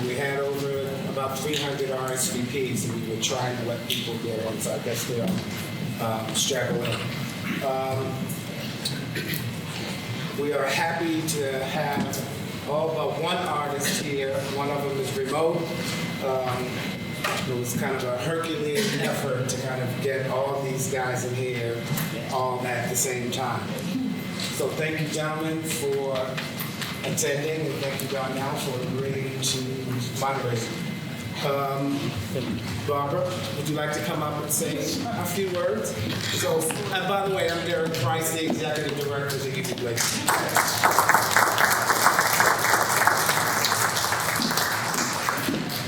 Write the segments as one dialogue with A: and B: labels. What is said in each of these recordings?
A: We had over about 300 RSVPs, and we were trying to let people get in, so I guess they're straggling. We are happy to have all but one artist here. One of them is remote. It was kind of a Herculean effort to kind of get all these guys in here all at the same time. So thank you, gentlemen, for attending, and thank you, Donnell, for agreeing to moderate. Barbara, would you like to come up and say a few words? So, and by the way, I'm Derek Price, the Executive Director of the Youth Blake.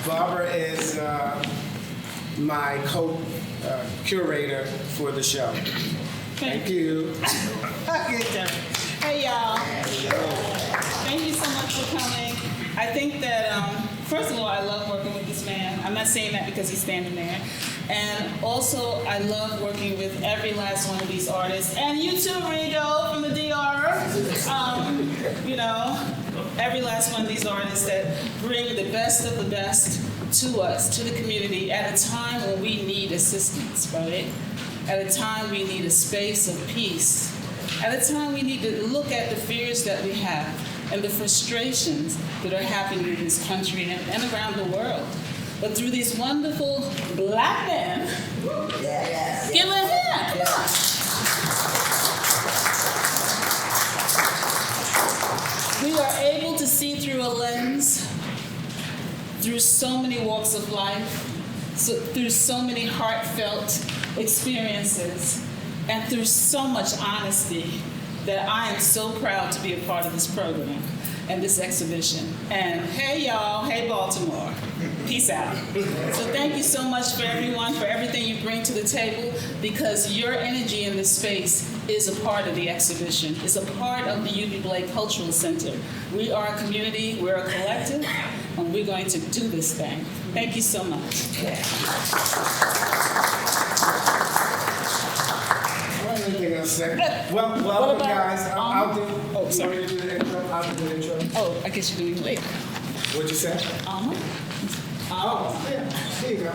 A: Barbara is my co-curator for the show. Thank you.
B: Hey, y'all. Thank you so much for coming. I think that, first of all, I love working with this man. I'm not saying that because he's standing there. And also, I love working with every last one of these artists. And you too, Rigo, from the DR. You know, every last one of these artists that bring the best of the best to us, to the community, at a time when we need assistance, right? At a time we need a space of peace. At a time we need to look at the fears that we have and the frustrations that are happening in this country and around the world. But through these wonderful black men, yes. Give a hand, come on. We are able to see through a lens, through so many walks of life, through so many heartfelt experiences, and through so much honesty, that I am so proud to be a part of this program and this exhibition. And hey y'all, hey Baltimore, peace out. So thank you so much for everyone, for everything you bring to the table, because your energy in this space is a part of the exhibition. It's a part of the UB Blake Cultural Center. We are a community, we're a collective, and we're going to do this thing. Thank you so much.
A: Anything else to say? Well, welcome, guys. I'll do.
B: Oh, sorry.
A: You want me to do the intro? I'll do the intro.
B: Oh, I guess you're doing later.
A: What'd you say? Oh, yeah. Here you go.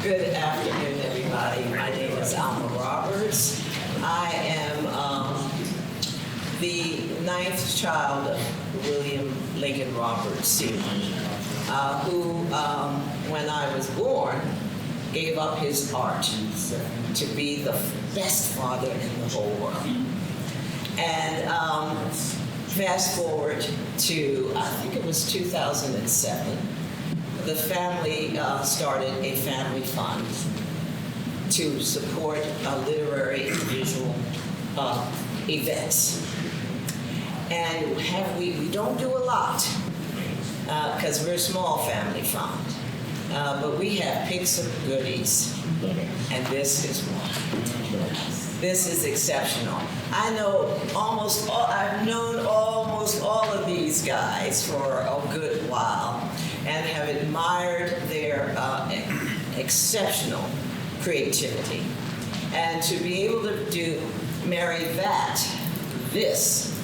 C: Good afternoon, everybody. My name is Alma Roberts. I am the 9th child of William Lincoln Roberts, Sr., who, when I was born, gave up his art to be the best father in the whole world. And fast forward to, I think it was 2007, the family started a family fund to support literary and visual events. And we don't do a lot, because we're a small family fund. But we have picks of goodies, and this is one. This is exceptional. I've known almost all of these guys for a good while, and have admired their exceptional creativity. And to be able to marry this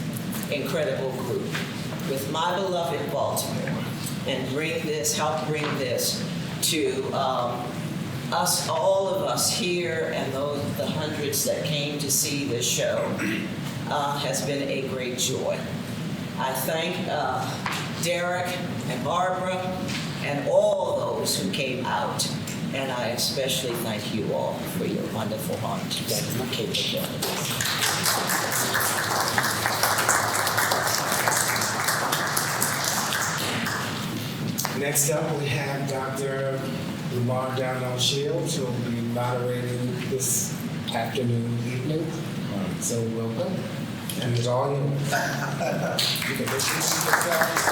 C: incredible group with my beloved Baltimore, and help bring this to us, all of us here, and the hundreds that came to see this show, has been a great joy. I thank Derek and Barbara and all those who came out, and I especially thank you all for your wonderful heart and capabilities.
A: Next up, we have Dr. Lamar Donnell Shields, who will be moderating this afternoon, evening. So welcome, and it's all yours. You can introduce yourself.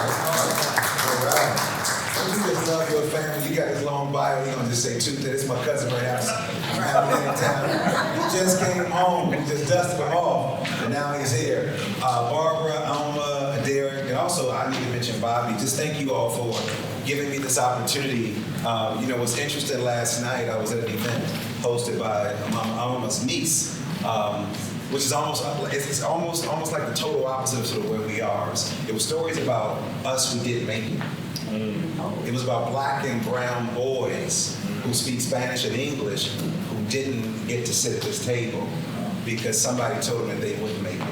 D: All right. You just love your family. You got his long bio. You're going to just say two things. It's my cousin right now. I'm in town. He just came home. We just dusted him off. And now he's here. Barbara, Alma, Derek, and also I need to mention Bobby. Just thank you all for giving me this opportunity. What's interesting, last night I was at an event hosted by Alma's niece, which is it's almost like the total opposite of sort of where we are. It was stories about us who didn't make it. It was about black and brown boys who speak Spanish and English who didn't get to sit at this table because somebody told them that they wouldn't make it.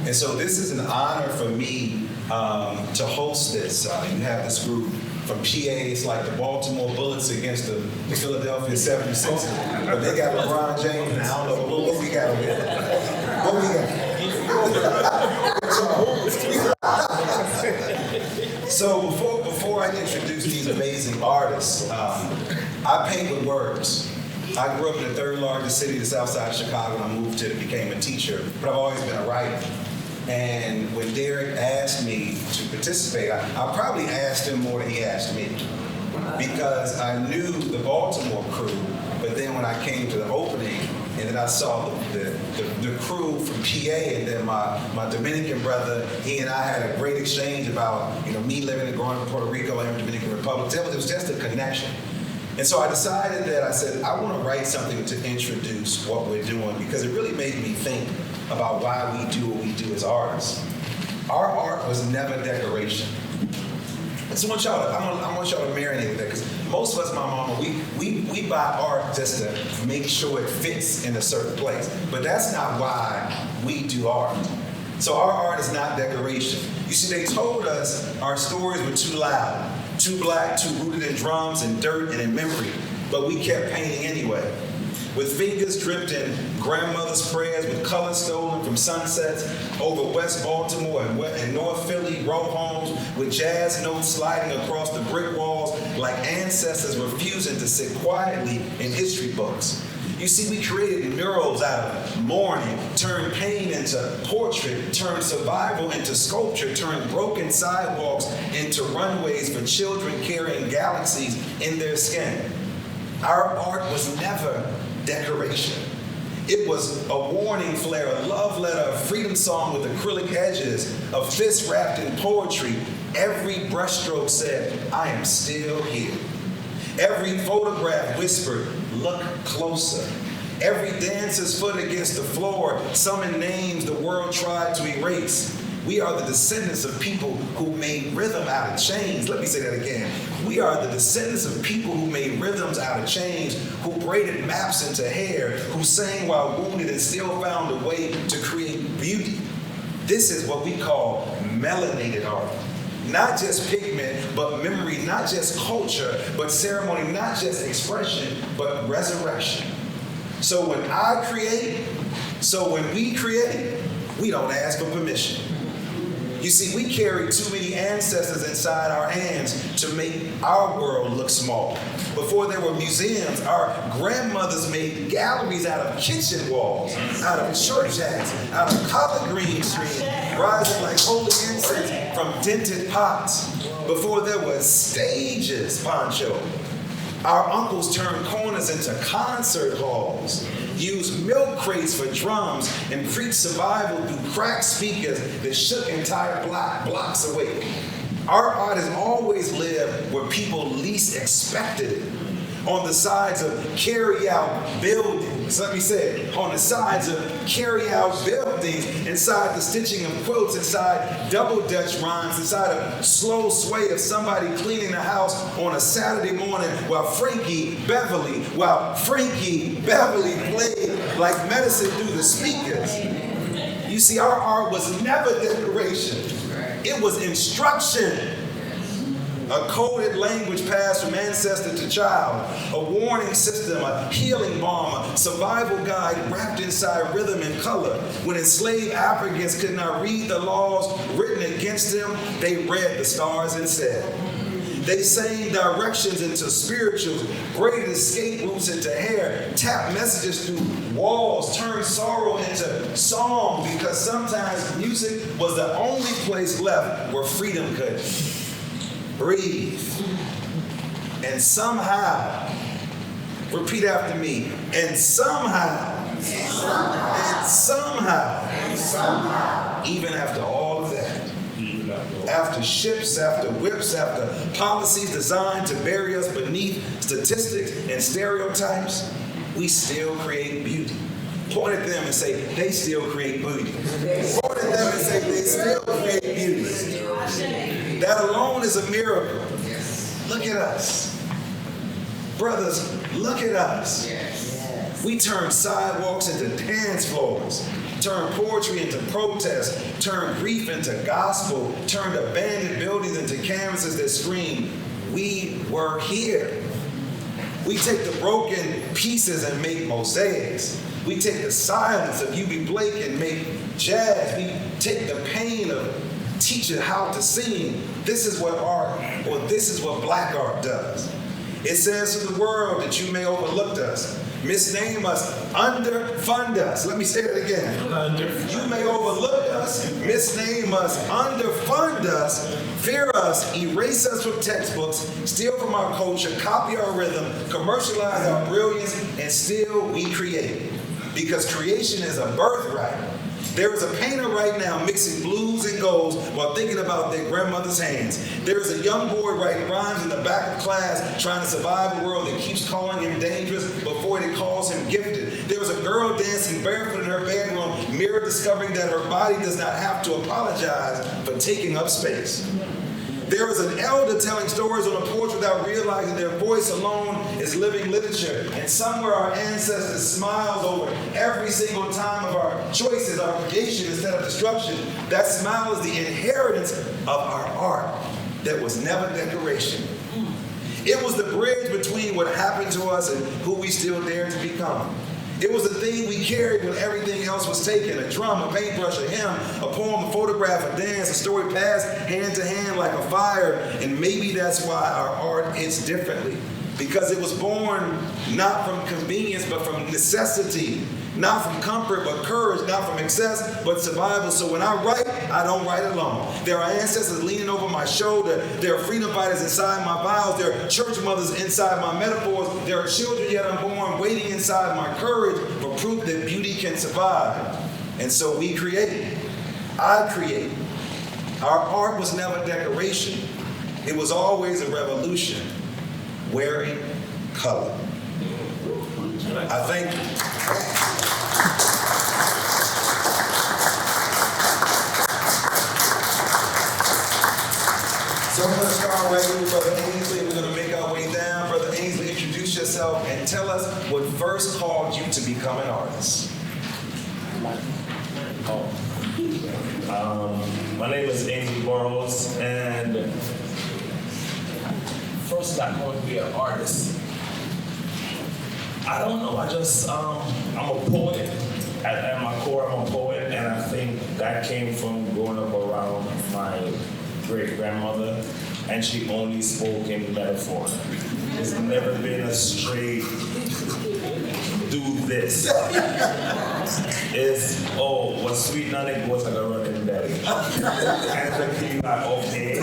D: And so this is an honor for me to host this. You have this group from PA. It's like the Baltimore Bullets against the Philadelphia 76ers. But they got LeBron James, and I don't know what we got over there. What we got? So before I introduce these amazing artists, I paint with words. I grew up in the third largest city, the south side of Chicago, and I moved to it, became a teacher, but I've always been a writer. And when Derek asked me to participate, I probably asked him more than he asked me, because I knew the Baltimore crew, but then when I came to the opening, and then I saw the crew from PA, and then my Dominican brother, he and I had a great exchange about me living and growing up in Puerto Rico and the Dominican Republic. It was just a connection. And so I decided that I said, I want to write something to introduce what we're doing, because it really made me think about why we do what we do as artists. Our art was never decoration. So I want y'all to marinate with that, because most of us, my mama, we buy art just to make sure it fits in a certain place. But that's not why we do art. So our art is not decoration. You see, they told us our stories were too loud, too black, too rooted in drums and dirt and in memory, but we kept painting anyway. With fingers dripped in grandmother's prayers, with color stolen from sunsets over West Baltimore and North Philly row homes, with jazz notes sliding across the brick walls like ancestors refusing to sit quietly in history books. You see, we created murals out of mourning, turned pain into portrait, turned survival into sculpture, turned broken sidewalks into runways for children carrying galaxies in their skin. Our art was never decoration. It was a warning flare, a love letter, a freedom song with acrylic edges, a fist wrapped in poetry. Every brushstroke said, I am still here. Every photograph whispered, look closer. Every dancer's foot against the floor summoned names the world tried to erase. We are the descendants of people who made rhythm out of chains. Let me say that again. We are the descendants of people who made rhythms out of chains, who braided maps into hair, who sang while wounded and still found a way to create beauty. This is what we call melanated art. Not just pigment, but memory, not just culture, but ceremony, not just expression, but resurrection. So when we create, we don't ask for permission. You see, we carry too many ancestors inside our hands to make our world look small. Before there were museums, our grandmothers made galleries out of kitchen walls, out of church hats, out of collard green trees, rising like holy incense from dented pots. Before there were stages, Pancho, our uncles turned corners into concert halls, used milk crates for drums, and preached survival through cracked speakers that shook entire blocks awake. Our art has always lived where people least expected it. On the sides of carry-out buildings, let me say it, on the sides of carry-out buildings, inside the stitching of quilts, inside double Dutch rhymes, inside a slow sway of somebody cleaning the house on a Saturday morning while Frankie Beverly played like medicine through the speakers. You see, our art was never decoration. It was instruction. A coded language passed from ancestor to child, a warning system, a healing balm, a survival guide wrapped inside rhythm and color. When enslaved Africans could not read the laws written against them, they read the stars instead. They sang directions into spirituals, braided escape routes into hair, tapped messages through walls, turned sorrow into song, because sometimes music was the only place left where freedom could breathe. And somehow, repeat after me, and somehow, even after all of that, after ships, after whips, after policies designed to bury us beneath statistics and stereotypes, we still create beauty. Point at them and say, they still create beauty. Point at them and say, they still create beauty. That alone is a miracle. Look at us. Brothers, look at us. We turn sidewalks into dance floors, turn poetry into protest, turn grief into gospel, turned abandoned buildings into canvases that scream, we were here. We take the broken pieces and make mosaics. We take the silence of U.B. Blake and make jazz. We take the pain of teaching how to sing. This is what art, or this is what black art does. It says to the world that you may overlook us, misname us, underfund us. Let me say it again. You may overlook us, misname us, underfund us, fear us, erase us from textbooks, steal from our culture, copy our rhythm, commercialize our brilliance, and still we create. Because creation is a birthright. There is a painter right now mixing blues and golds while thinking about their grandmother's hands. There is a young boy writing rhymes in the back of class trying to survive a world that keeps calling him dangerous before it calls him gifted. There is a girl dancing barefoot in her bedroom, mirror discovering that her body does not have to apologize for taking up space. There is an elder telling stories on a porch without realizing their voice alone is living literature. And somewhere our ancestors smiled over every single time of our choices, our creation instead of destruction. That smile is the inheritance of our art that was never decoration. It was the bridge between what happened to us and who we still dare to become. It was the thing we carried when everything else was taken. A drum, a paintbrush, a hymn, a poem, a photograph, a dance, a story passed hand to hand like a fire. And maybe that's why our art hits differently. Because it was born not from convenience, but from necessity. Not from comfort, but courage. Not from excess, but survival. So when I write, I don't write alone. There are ancestors leaning over my shoulder. There are freedom fighters inside my vows. There are church mothers inside my metaphors. There are children yet unborn waiting inside my courage for proof that beauty can survive. And so we create. I create. Our art was never decoration. It was always a revolution. Wearing color. I thank you. So I'm going to start right here with Brother Ainsley. We're going to make our way down. Brother Ainsley, introduce yourself and tell us what first called you to become an artist.
E: My name is Ainsley Burrows, and first I want to be an artist. I don't know. I just I'm a poet. At my core, I'm a poet, and I think that came from growing up around my great-grandmother, and she only spoke in metaphor. It's never been a straight do this. It's, oh, what sweet nanny goes like a running belly. And the king like, okay.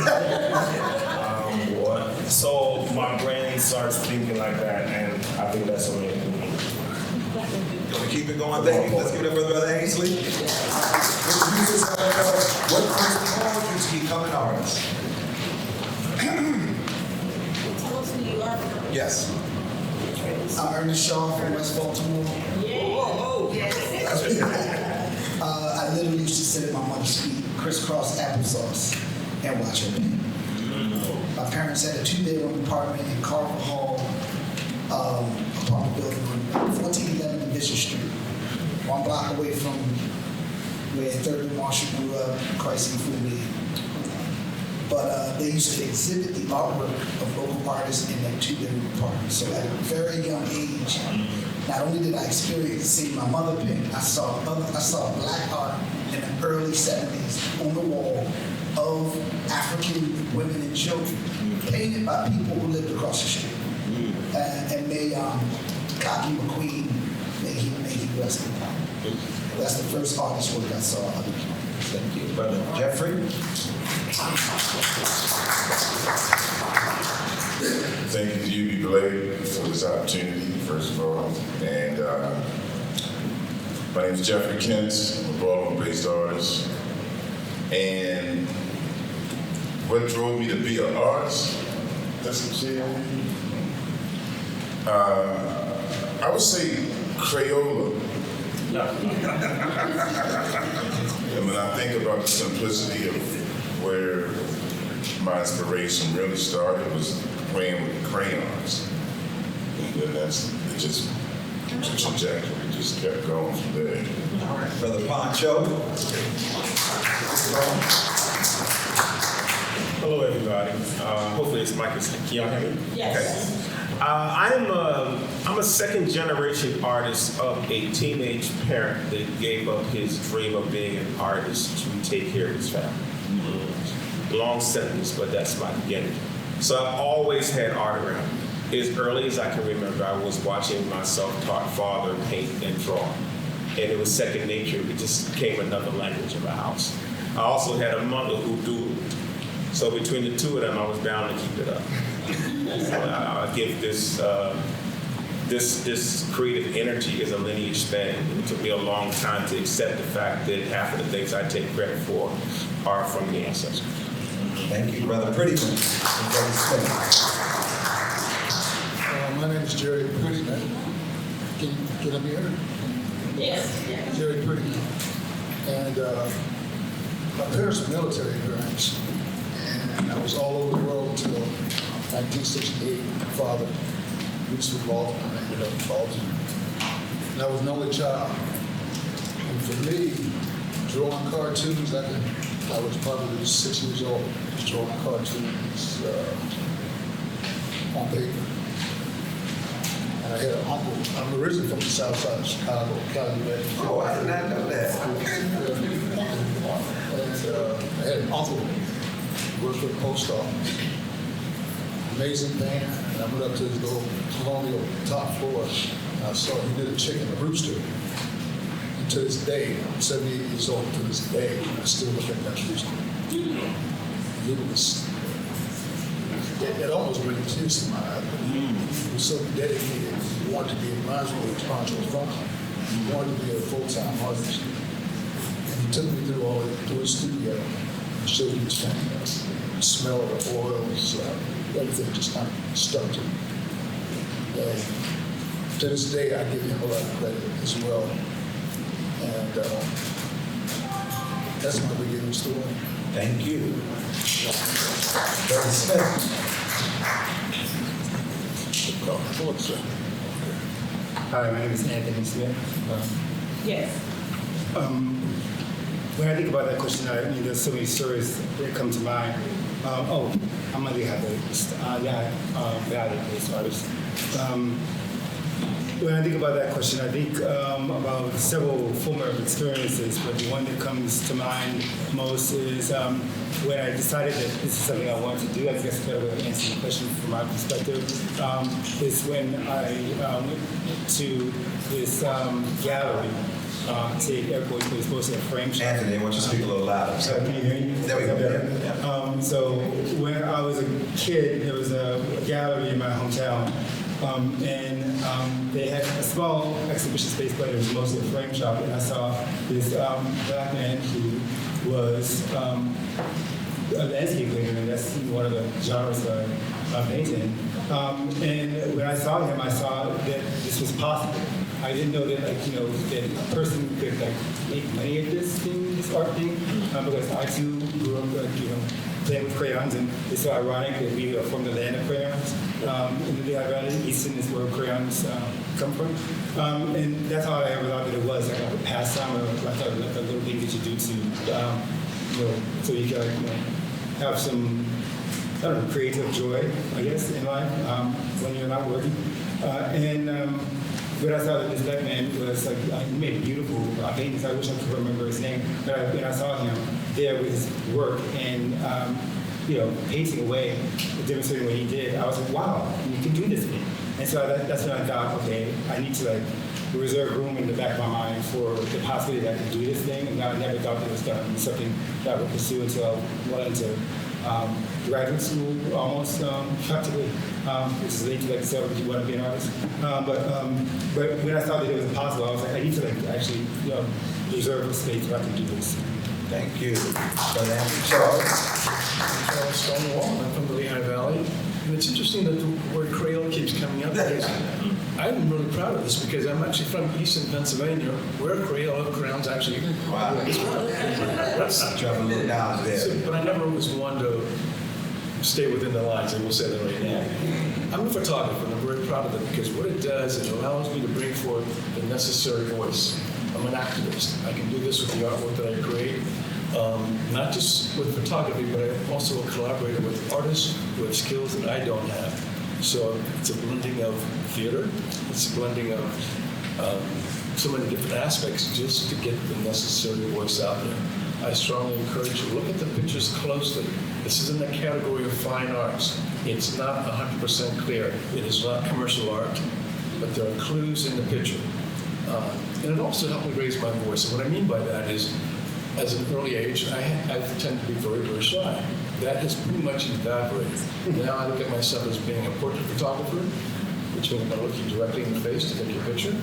E: What? So my brain starts thinking like that, and I think that's what it is.
D: Gonna keep it going. Thank you. Let's give it up for Brother Ainsley. Introduce yourself and tell us what first called you to become an artist.
F: Tell us who you are.
D: Yes.
G: I'm Ernest Shaw from West Baltimore. I literally used to sit at my mother's feet, crisscross applesauce, and watch her paint. My parents had a 2-bedroom apartment in Carver Hall, apartment building on 1411 Division Street, 1 block away from where 3rd and Marshall grew up, Christ and Food. But they used to exhibit the artwork of local artists in that 2-bedroom apartment. So at a very young age, not only did I experience seeing my mother paint, I saw black art in the early 70s on the wall of African women and children, painted by people who lived across the street. And may Cocky McQueen, may he rest in power. That's the first artist work I saw of it.
D: Thank you. Brother Jeffrey.
H: Thank you to U.B. Blake for this opportunity, first of all. And my name is Jeffrey Kent. I'm a Baltimore-based artist. And what drove me to be an artist? That's what I'm saying. I would say Crayola. And when I think about the simplicity of where my inspiration really started was playing with crayons. And then it just, the trajectory just kept going from there.
D: Brother Poncho.
I: Hello, everybody. Hopefully this mic is, can y'all hear me?
F: Yes.
I: Okay. I'm a second generation artist of a teenage parent that gave up his dream of being an artist to take care of his family. Long sentence, but that's my beginning. So I've always had art around me. As early as I can remember, I was watching my self-taught father paint and draw. And it was second nature. It just became another language in my house. I also had a mother who doodled. So between the two of them, I was bound to keep it up. So I give this creative energy as a lineage span. It took me a long time to accept the fact that half of the things I take credit for are from the ancestors.
D: Thank you, Brother Prettyman.
J: My name is Jerry Prettyman. Can I be heard?
F: Yes.
J: Jerry Prettyman. And my parents were military parents. And I was all over the world until 1968. My father moved to Baltimore. I ended up in Baltimore. And I was an only child. And for me, drawing cartoons, I was probably 6 years old, just drawing cartoons on paper. And I had an uncle. I'm originally from the south side of Chicago, Calumet.
D: Oh, I did not know that.
J: And I had an uncle who worked for the post office. Amazing man. And I went up to his little colonial top floor. And I saw he did a chicken, a rooster. And to this day, I'm 78 years old. To this day, I still look at that rooster. It almost brings tears to my eyes. He was so dedicated. He wanted to be a manager with Poncho from. He wanted to be a full-time artist. And he took me through his studio and showed me his family. The smell of the oils, everything just kind of stuck to me. And to this day, I give him a lot of credit as well. And that's my beginning story.
D: Thank you. Brother Smith.
K: Hi, my name is Anthony Smith.
F: Yes.
K: When I think about that question, there's so many stories that come to mind. I'm a Lehigh Valley-based artist. When I think about that question, I think about several formative experiences, but the one that comes to mind most is when I decided that this is something I wanted to do. I think that's a better way of answering the question from my perspective. Is when I went to this gallery, take air quotes, but it's mostly a frame shop.
D: Anthony, I want you to speak a little louder.
K: So can you hear me?
D: There we go. Yeah.
K: So when I was a kid, there was a gallery in my hometown. They had a small exhibition space, but it was mostly a frame shop. And I saw this black man who was a landscape painter, and that's one of the genres that I paint in. And when I saw him, I saw that this was possible. I didn't know that, that a person could make money at this thing, this art thing, because I too grew up, playing with crayons, and it's so ironic that we are from the land of crayons. In the Lehigh Valley, Easton is where crayons come from. And that's how I ever thought that it was, like a pastime, or I thought like a little thing that you do to, so you can have some, creative joy, I guess, in life when you're not working. But I saw that this black man was he made beautiful paintings. I wish I could remember his name. But when I saw him there with his work and painting away, demonstrating what he did, I was like, wow, you can do this thing. And so that's when I thought, okay, I need to reserve room in the back of my mind for the possibility that I could do this thing. And I never thought that it was going to be something that I would pursue until I went into graduate school, almost practically, which is late to decide if you want to be an artist. But when I thought that it was impossible, I was like, I need to actually reserve a space where I can do this.
D: Thank you. Charles
L: Stonewall. I'm from the Lehigh Valley. And it's interesting that the word Creole keeps coming up. Because
J: I'm really proud of this because I'm actually from Eastern Pennsylvania, where Crayola crowns actually.
D: Wow.
J: That's
D: Drop a little down there.
J: But I never was one to stay within the lines. I will say that right now. I'm a photographer, and I'm very proud of it because what it does, it allows me to bring forth the necessary voice. I'm an activist. I can do this with the artwork that I create, not just with photography, but I'm also a collaborator with artists who have skills that I don't have. So it's a blending of theater, it's a blending of so many different aspects just to get the necessary voice out there. I strongly encourage you, look at the pictures closely. This is in the category of fine arts. It's not 100% clear. It is not commercial art, but there are clues in the picture. And it also helped me raise my voice. And what I mean by that is, as an early age, I tend to be very, very shy. That has pretty much evaporated. Now I look at myself as being a portrait photographer, which means I'm going to look you directly in the face to get your picture,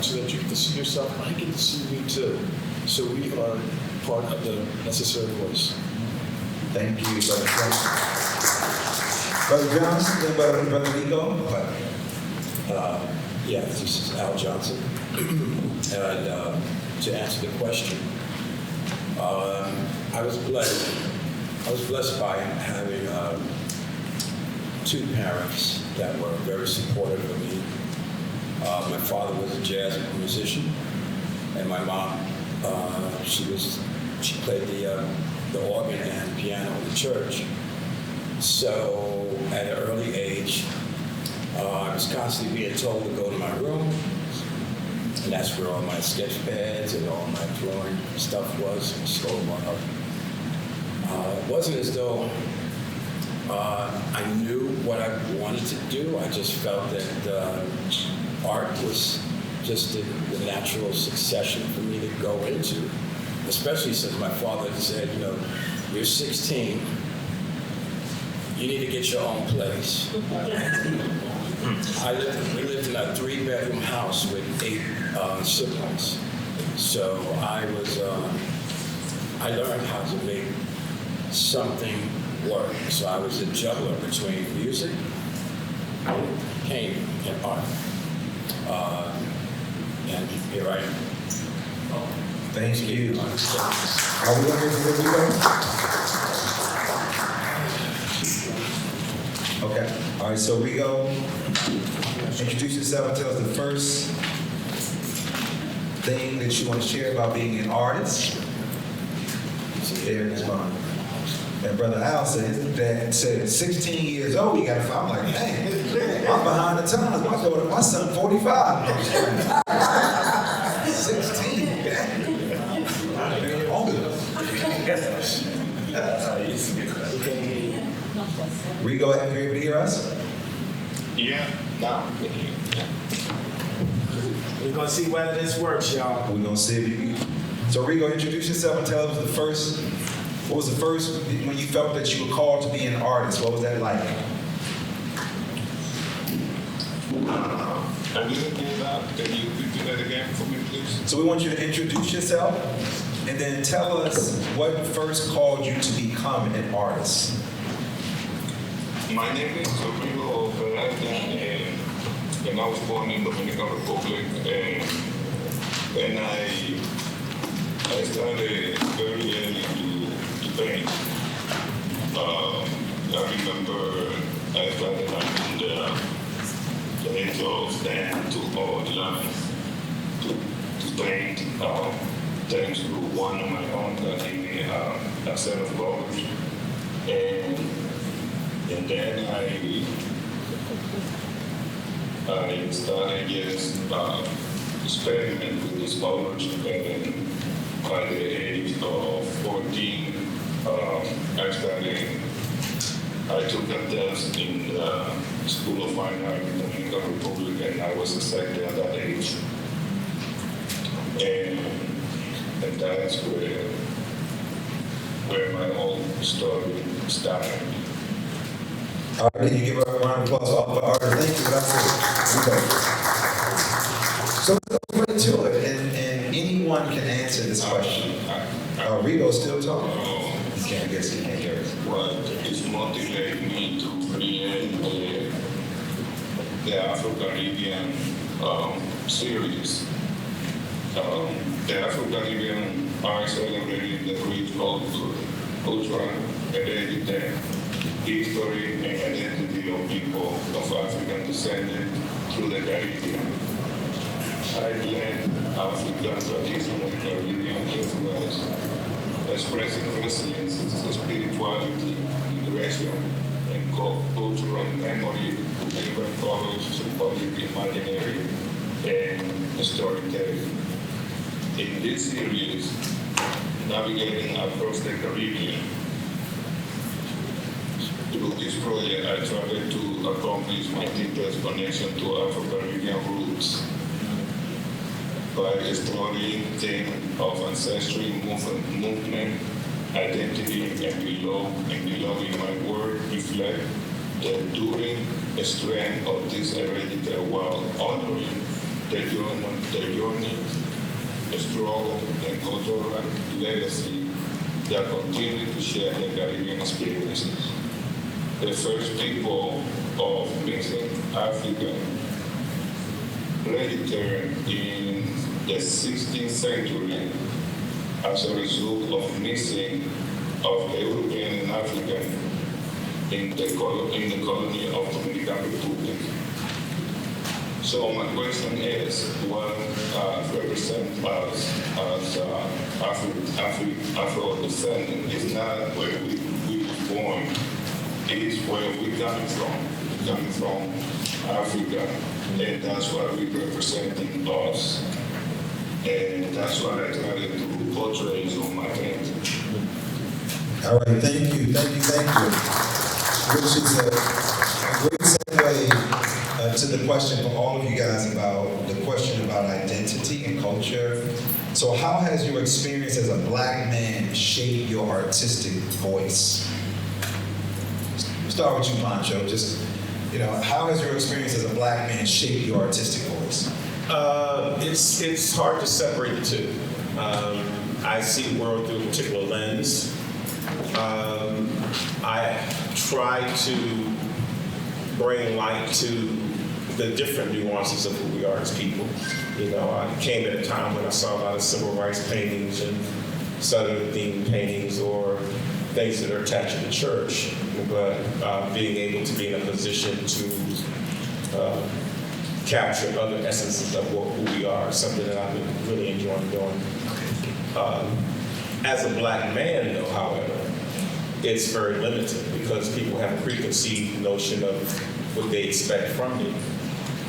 J: so that you get to see yourself, and I get to see me too. So we are part of the necessary voice.
D: Thank you, Brother Johnson. Brother Johnson, then Brother Rico.
L: Yeah, this is Al Johnson. And to answer the question, I was blessed by having two parents that were very supportive of me. My father was a jazz musician, and my mom, she played the organ and piano in the church. So at an early age, I was constantly being told to go to my room, and that's where all my sketch pads and all my drawing stuff was, and so on. It wasn't as though I knew what I wanted to do. I just felt that art was just the natural succession for me to go into, especially since my father said, you're 16, you need to get your own place. We lived in a 3-bedroom house with 8 siblings. So I learned how to make something work. So I was a juggler between music, painting, and art. And here I am.
D: Thank you. Are we going to hear from Rico? Okay. All right, so Rico, introduce yourself and tell us the first thing that you want to share about being an artist. There is mine. And Brother Al said his dad said 16 years old, he got a phone. I'm like, dang, I'm behind the times. My son 45. 16. Rico, have you able to hear us?
E: Yeah, now.
A: We're going to see whether this works, y'all.
D: We're going to see if you can. So Rico, introduce yourself and tell us what was the first, when you felt that you were called to be an artist, what was that like?
E: I didn't hear that. Can you repeat that again for me, please?
D: So we want you to introduce yourself and then tell us what first called you to become an artist.
E: My name is Rico Peralta, and I was born in Dominican Republic, and I started very early to paint. I remember I started learning the age of 10 to 11 to paint. Thanks to one of my uncles that gave me a set of colors. And then I started just experiment with these colors, and by the age of 14, I took a test in the School of Fine Art in the Dominican Republic, and I was accepted at that age. And that's where my whole story started.
D: All right, can you give a round of applause for all the artists? Thank you. That's it. So let's go right to it, and anyone can answer this question. Rico's still talking. He can't guess. He can't hear us.
E: What is motivating me to create
H: the Afro-Caribbean series. The Afro-Caribbean are celebrating the rich cultural heritage, history, and identity of people of African descent through the Caribbean. I blend African tradition with Caribbean influence, expressing resilience, spirituality, migration, and cultural memory, different colors, symbolic imaginary, and storytelling. In this series, navigating across the Caribbean, through this project, I tried to accomplish my deepest connection to Afro-Caribbean roots by exploring themes of ancestry, movement, identity, and below in my work reflect the enduring strength of this heritage while honoring the journey, struggle, and cultural legacy that continue to share the Caribbean experiences. The first people of mixing African returned in the 16th century as a result of mixing of European and African in the colony of Dominican Republic. So my question is, what represents us as Afro-descendant is not where we were born, it's where we coming from. We coming from Africa, and that's what we representing us. And that's what I try to do, portray on my painting.
D: All right, thank you. Which is a great segue to the question for all of you guys about the question about identity and culture. So how has your experience as a Black man shaped your artistic voice? Start with you, Pancho. Just, how has your experience as a Black man shaped your artistic voice?
I: It's hard to separate the two. I see the world through a particular lens. I try to bring light to the different nuances of who we are as people. I came at a time when I saw a lot of civil rights paintings and Southern themed paintings or things that are attached to the church, but being able to be in a position to capture other essences of who we are is something that I've been really enjoying doing. As a Black man, though, however, it's very limited because people have a preconceived notion of what they expect from me.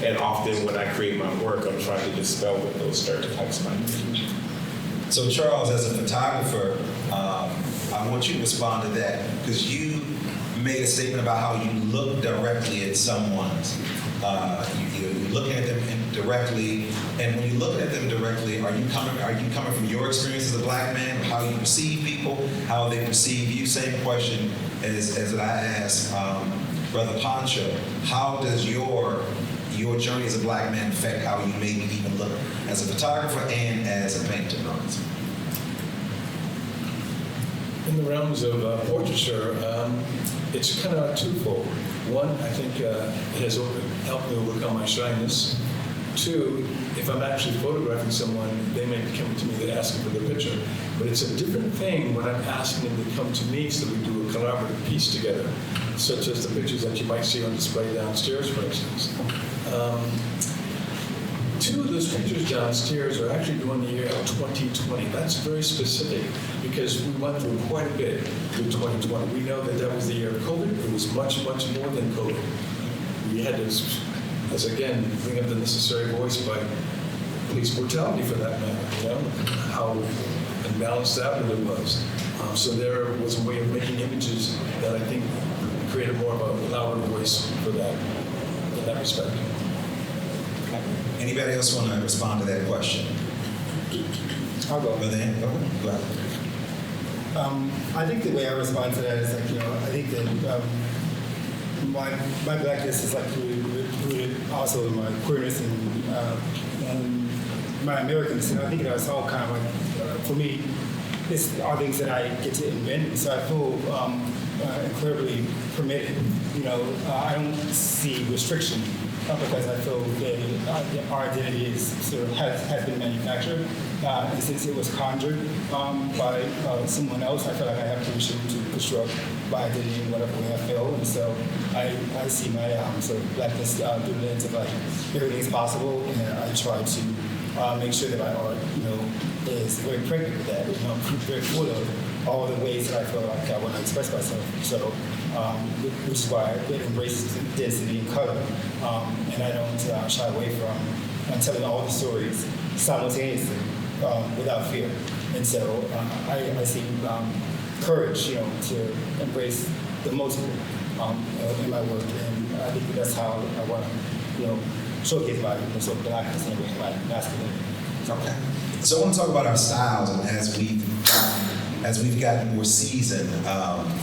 I: And often when I create my work, I'm trying to dispel what those stereotypes might be.
D: So Charles, as a photographer, I want you to respond to that because you made a statement about how you look directly at someone's. You're looking at them directly, and when you look at them directly, are you coming from your experience as a Black man, how you perceive people, how they perceive you? Same question as I asked Brother Pancho. How does your journey as a Black man affect how you maybe even look as a photographer and as a painter?
M: In the realms of portraiture, it's kind of twofold. One, I think it has helped me overcome my shyness. Two, if I'm actually photographing someone, they may be coming to me, they're asking for the picture. But it's a different thing when I'm asking them to come to me so we do a collaborative piece together, such as the pictures that you might see on display downstairs, for instance. Two of those pictures downstairs are actually during the year of 2020. That's very specific because we went through quite a bit with 2020. We know that was the year of COVID. It was much, much more than COVID. We had to, as again, bring up the necessary voice by police brutality for that matter, how imbalanced that really was. So there was a way of making images that I think created more of a louder voice for that, in that respect.
D: Anybody else want to respond to that question?
K: I'll go.
D: Go ahead.
K: I think the way I respond to that is I think that my Blackness is rooted also in my queerness and my Americanness. And I think it's all kind of for me, it's all things that I get to invent. So I feel incredibly permitted. I don't see restriction because I feel that our identity is sort of has been manufactured. And since it was conjured by someone else, I feel like I have permission to construct my identity in whatever way I feel. And so I see my sort of blackness through the lens of like everything's possible, and I try to make sure that my art, is very pregnant with that. Very full of all the ways that I feel like I want to express myself. So, which is why it embraces density and color, and I don't shy away from telling all the stories simultaneously without fear. And so I see courage, to embrace the multiple in my work, and I think that's how I want to, showcase my sort of blackness and my masculinity.
D: Okay. So I want to talk about our styles, and as we've gotten more seasoned,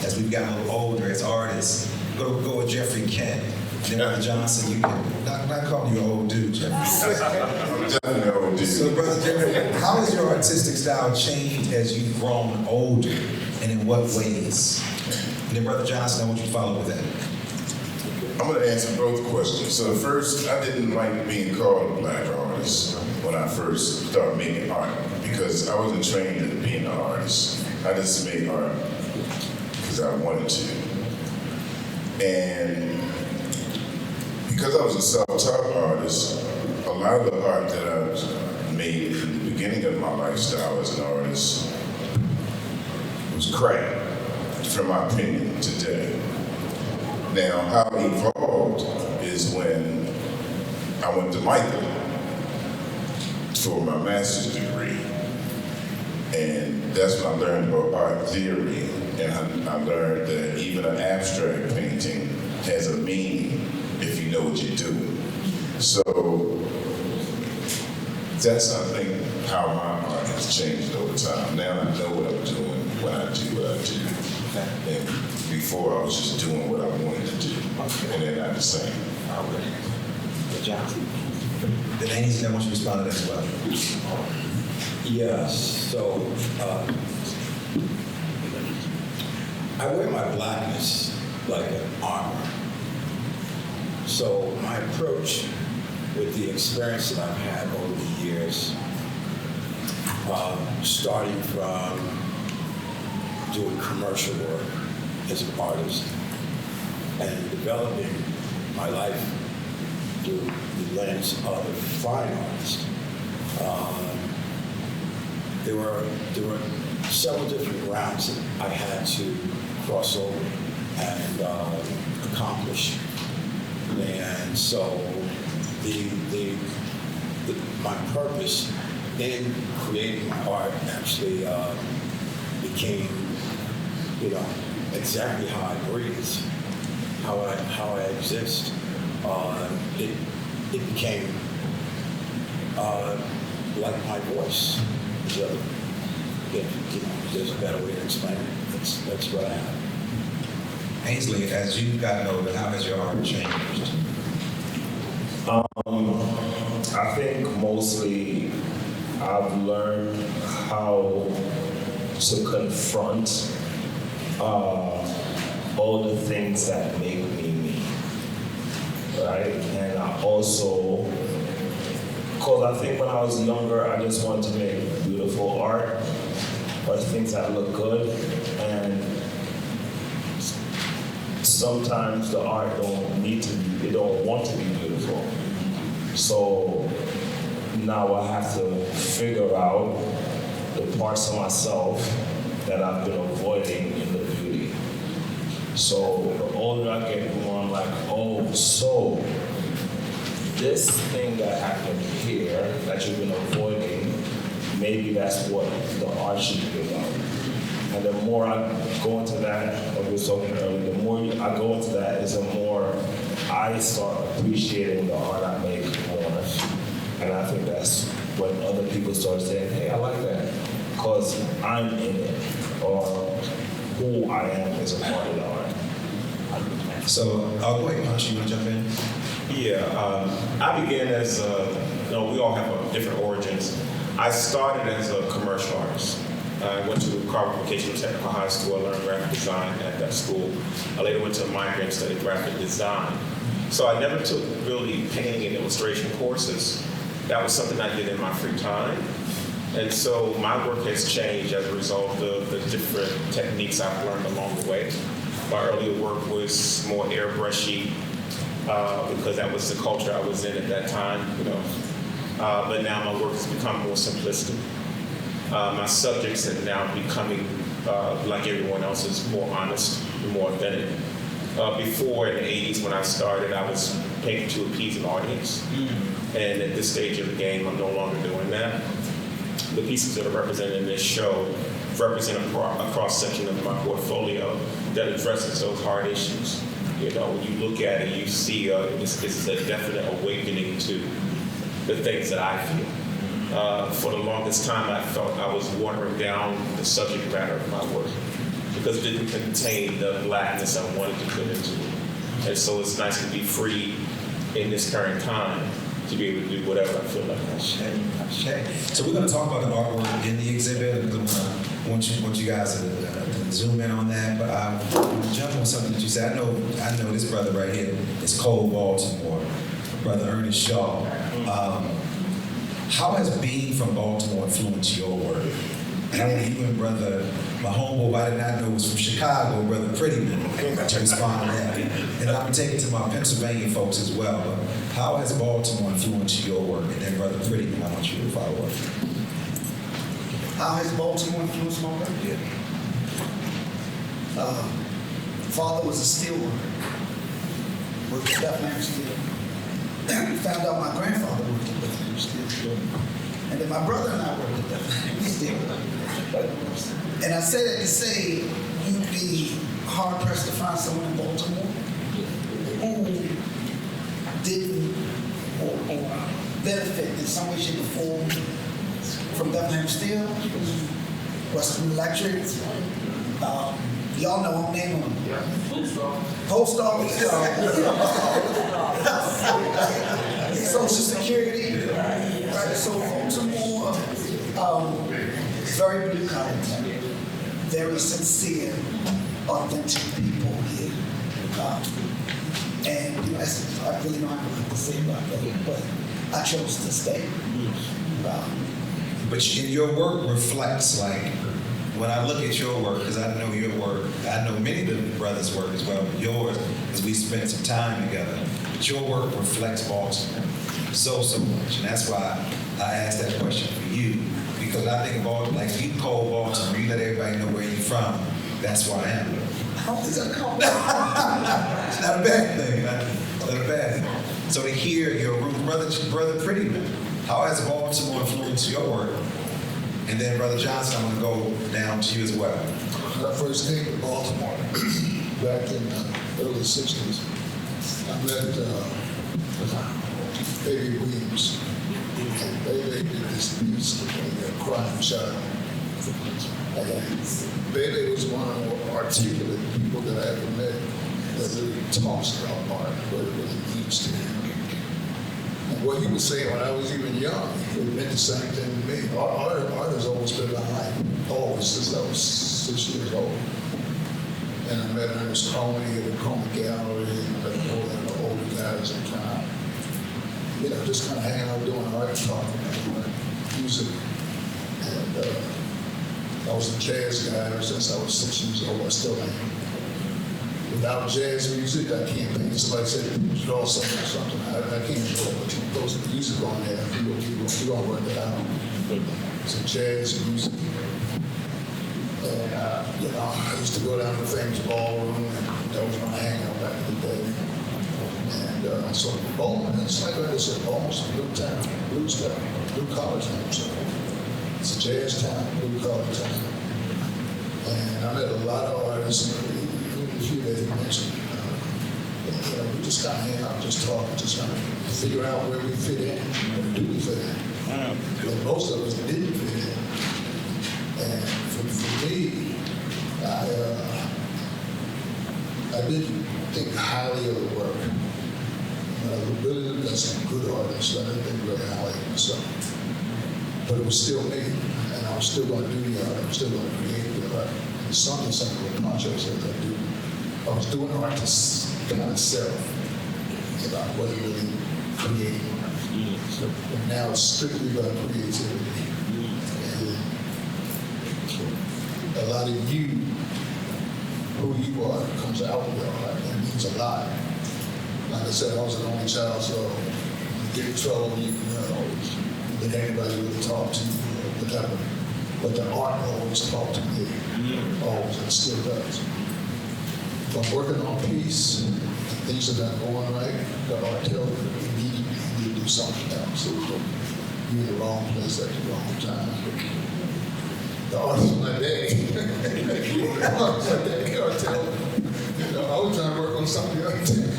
D: as we've gotten a little older as artists. Go with Jeffrey Kent. Then Brother Johnson, you can not calling you an old dude, Jeffrey.
H: I'm definitely an old dude.
D: So, Brother Jeffrey, how has your artistic style changed as you've grown older, and in what ways? And then, Brother Johnson, I want you to follow with that.
H: I'm going to answer both questions. So first, I didn't like being called a black artist when I first started making art because I wasn't trained in being an artist. I just made art because I wanted to. And because I was a self-taught artist, a lot of the art that I made in the beginning of my lifestyle as an artist was crap, from my opinion, today. Now, how it evolved is when I went to Michael for my master's degree. And that's when I learned about art theory. And I learned that even an abstract painting has a meaning if you know what you're doing. So that's, I think, how my art has changed over time. Now I know what I'm doing when I do what I do. And before I was just doing what I wanted to do. And they're not the same.
L: Good job.
D: The ladies, I want you to respond to that as well.
L: Yes, so I wear my blackness like an armor. So my approach with the experience that I've had over the years, starting from doing commercial work as an artist and developing my life through the lens of a fine artist. There were several different grounds that I had to cross over and accomplish. And so my purpose in creating my art actually became, exactly how I breathe, how I exist. It became like my voice. So, there's a better way to explain it. That's what I have.
D: Ainsley, as you've gotten older, how has your art changed?
E: I think mostly I've learned how to confront all the things that make me me, right? And I also, because I think when I was younger, I just wanted to make beautiful art, or things that look good, and sometimes the art it don't want to be beautiful. So now I have to figure out the parts of myself that I've been avoiding in the beauty. So the older I get, the more I'm like, oh, so this thing that happened here that you've been avoiding, maybe that's what the art should be about. And the more I go into that, like we were talking earlier, the more I go into that, is the more I start appreciating the art I make more. And I think that's when other people start saying, hey, I like that, because I'm in it, or who I am as a part of the art.
D: So, I'll go ahead, Punch, you want to jump in?
I: Yeah, I began as we all have different origins. I started as a commercial artist. I went to Carver Vocational Technical High School. I learned graphic design at that school. I later went to a minor and studied graphic design. So I never took really painting and illustration courses. That was something I did in my free time. And so my work has changed as a result of the different techniques I've learned along the way. My earlier work was more airbrushy because that was the culture I was in at that time, you know. But now my work has become more simplistic. My subjects are now becoming, like everyone else's, more honest and more authentic. Before, in the 80s when I started, I was painting to appease an audience. And at this stage of the game, I'm no longer doing that. The pieces that are represented in this show represent a cross-section of my portfolio that addresses those hard issues. You know, when you look at it, you see this is a definite awakening to the things that I feel. For the longest time, I felt I was watering down the subject matter of my work because it didn't contain the blackness I wanted to put into it. And so it's nice to be free in this current time to be able to do whatever I feel like I should.
D: Okay. So we're going to talk about the artwork in the exhibit. I want you guys to zoom in on that. But I want to jump on something that you said. I know this brother right here is Cole Baltimore, Brother Ernest Shaw. How has being from Baltimore influenced your work? And I want you and my homeboy I did not know was from Chicago, Brother Prettyman, to respond to that. And I'm going to take it to my Pennsylvania folks as well. But how has Baltimore influenced your work? And then Brother Prettyman, I want you to follow up.
G: How has Baltimore influenced my work?
D: Yeah.
G: Father was a steel worker. Worked at Bethlehem Steel. Found out my grandfather worked at Bethlehem Steel. And then my brother and I worked at Bethlehem Steel. And I say that to say you'd be hard pressed to find someone in Baltimore who didn't or benefit in some way, shape, or form from Bethlehem Steel, Western Electric. Y'all know I'm naming them. Post office. Social Security. Right? So Baltimore, very blue collar, very sincere, authentic people here. And you know, I really don't have a lot to say about that, but I chose to stay.
D: But your work reflects, like, when I look at your work, because I know your work, I know many of the brothers' work as well, but yours, because we spent some time together, but your work reflects Baltimore so much. And that's why I asked that question for you, because I think of all, like, you call Baltimore, you let everybody know where you're from, that's where I am.
G: How is that called?
D: It's not a bad thing, man. It's not a bad thing. So to hear your root, Brother Prettyman, how has Baltimore influenced your work? And then, Brother Johnson, I'm going to go down to you as well.
J: When I first came to Baltimore back in the early 60s, I met Baby Williams. And Baby did this piece of Crime Child. Baby was one of the more articulate people that I ever met that really talks about art, what it really means to him. And what he was saying when I was even young, it meant the same thing to me. Art has always been my life, always, since I was 6 years old. And I met Ernest Coney at the Coney Gallery, and I met all the older guys in town. You know, just kind of hanging out doing art, talking about music. And I was a jazz guy ever since I was 6 years old. I still am. Without jazz music, I can't paint. Somebody said, draw something or something. I can't draw, but you put some music on there, you're going to work it out. Some jazz music. And, you know, I used to go down to the famous ballroom, and that was my hangout back in the day. And so Bowman, it's like I said, Bowman's a blue town, blues town, blue collar town. So it's a jazz town, blue collar town. And I met a lot of artists, a few that he mentioned. You know, we just kind of hang out, just talk, just kind of figure out where we fit in, where do we fit in. And most of us didn't fit in. And for me, I didn't think highly of the work. I really looked at some good artists. I didn't think very highly of myself. But it was still me, and I was still going to do the art. I was still going to create the art. And some of the projects that I do, I was doing art to kind of sell. about what it really created. And now it's strictly about creativity. And a lot of you, who you are, comes out with all that. It means a lot. Like I said, I was an only child, so you get in trouble, you know, that anybody would talk to you or whatever. But the art always talked to me, always, and still does. If I'm working on a piece, and things are not going right, the art tells me immediately you need to do something else. So you're in the wrong place at the wrong time. The art is my day. The art is my day. The art tells me, you know, I was trying to work on something the other day.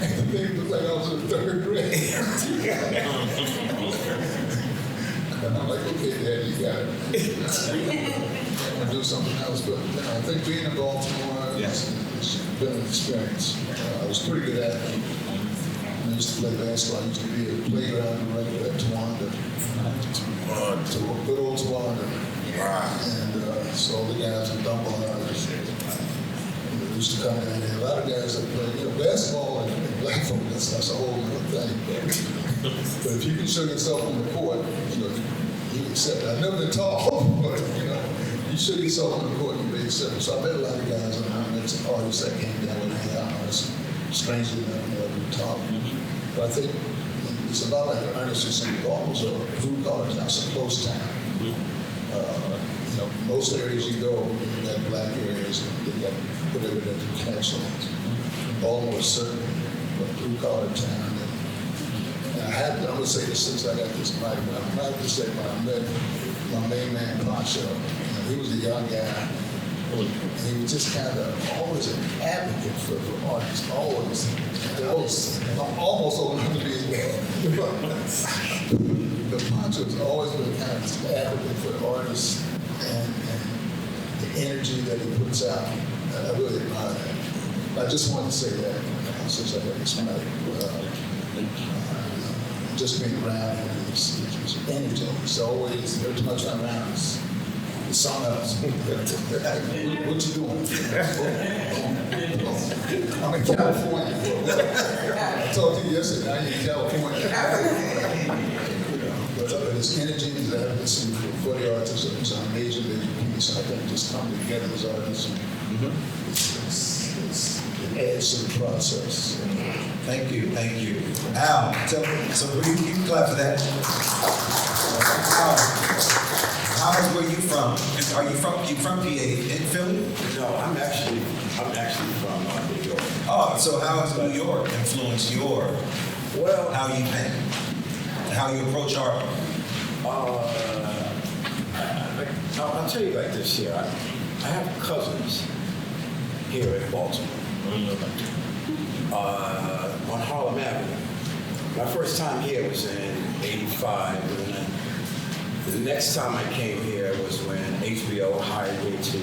J: And the thing looked like I was in the 3rd grade. And I'm like, okay, Dad, you got it. I'm gonna do something else, but you know, I think being in Baltimore has been an experience. I was pretty good at it. I used to play basketball. I used to be a playground director at Tawanda. Good old Tawanda. And so all the guys in Dunbar used to come in, and a lot of guys that play, you know, basketball and black folk, that's a whole other thing. But if you can show yourself on the court, you know, you accept it. I've never been tall, but you know, you show yourself on the court, you may accept it. So I met a lot of guys, and I met some artists that came down with me. Strangely enough, you know, we talk. But I think it's a lot like Ernest was saying, almost a blue collar town, it's a close town. You know, most areas you go, you got black areas, you got whatever that you catch on. Baltimore is certainly a blue collar town. I'm going to say this since I got this mic, but I'm not going to say when I met my main man, Poncho. He was a young guy, and he was just kind of always an advocate for artists, always. I'm almost old enough to be his dad. But Poncho's always been kind of an advocate for artists and the energy that he puts out. And I really admire that. I just wanted to say that since I got this mic. Just being around him, it's energy. It's always, every time I turn around, it's something else. What you doing? I'm in California. I told you yesterday, I'm in California. But this energy, this advocacy for the artists is a major piece. I think just coming together as artists, it adds to the process.
D: Thank you, thank you. Al, so you can clap for that. Al, where you from? Are you from PA in Philly?
L: No, I'm actually from New York.
D: Oh, so how has New York influenced your how you think, how you approach art?
L: I'll tell you like this here. I have cousins here in Baltimore. On Harlem Avenue. My first time here was in '85, and then the next time I came here was when HBO hired me to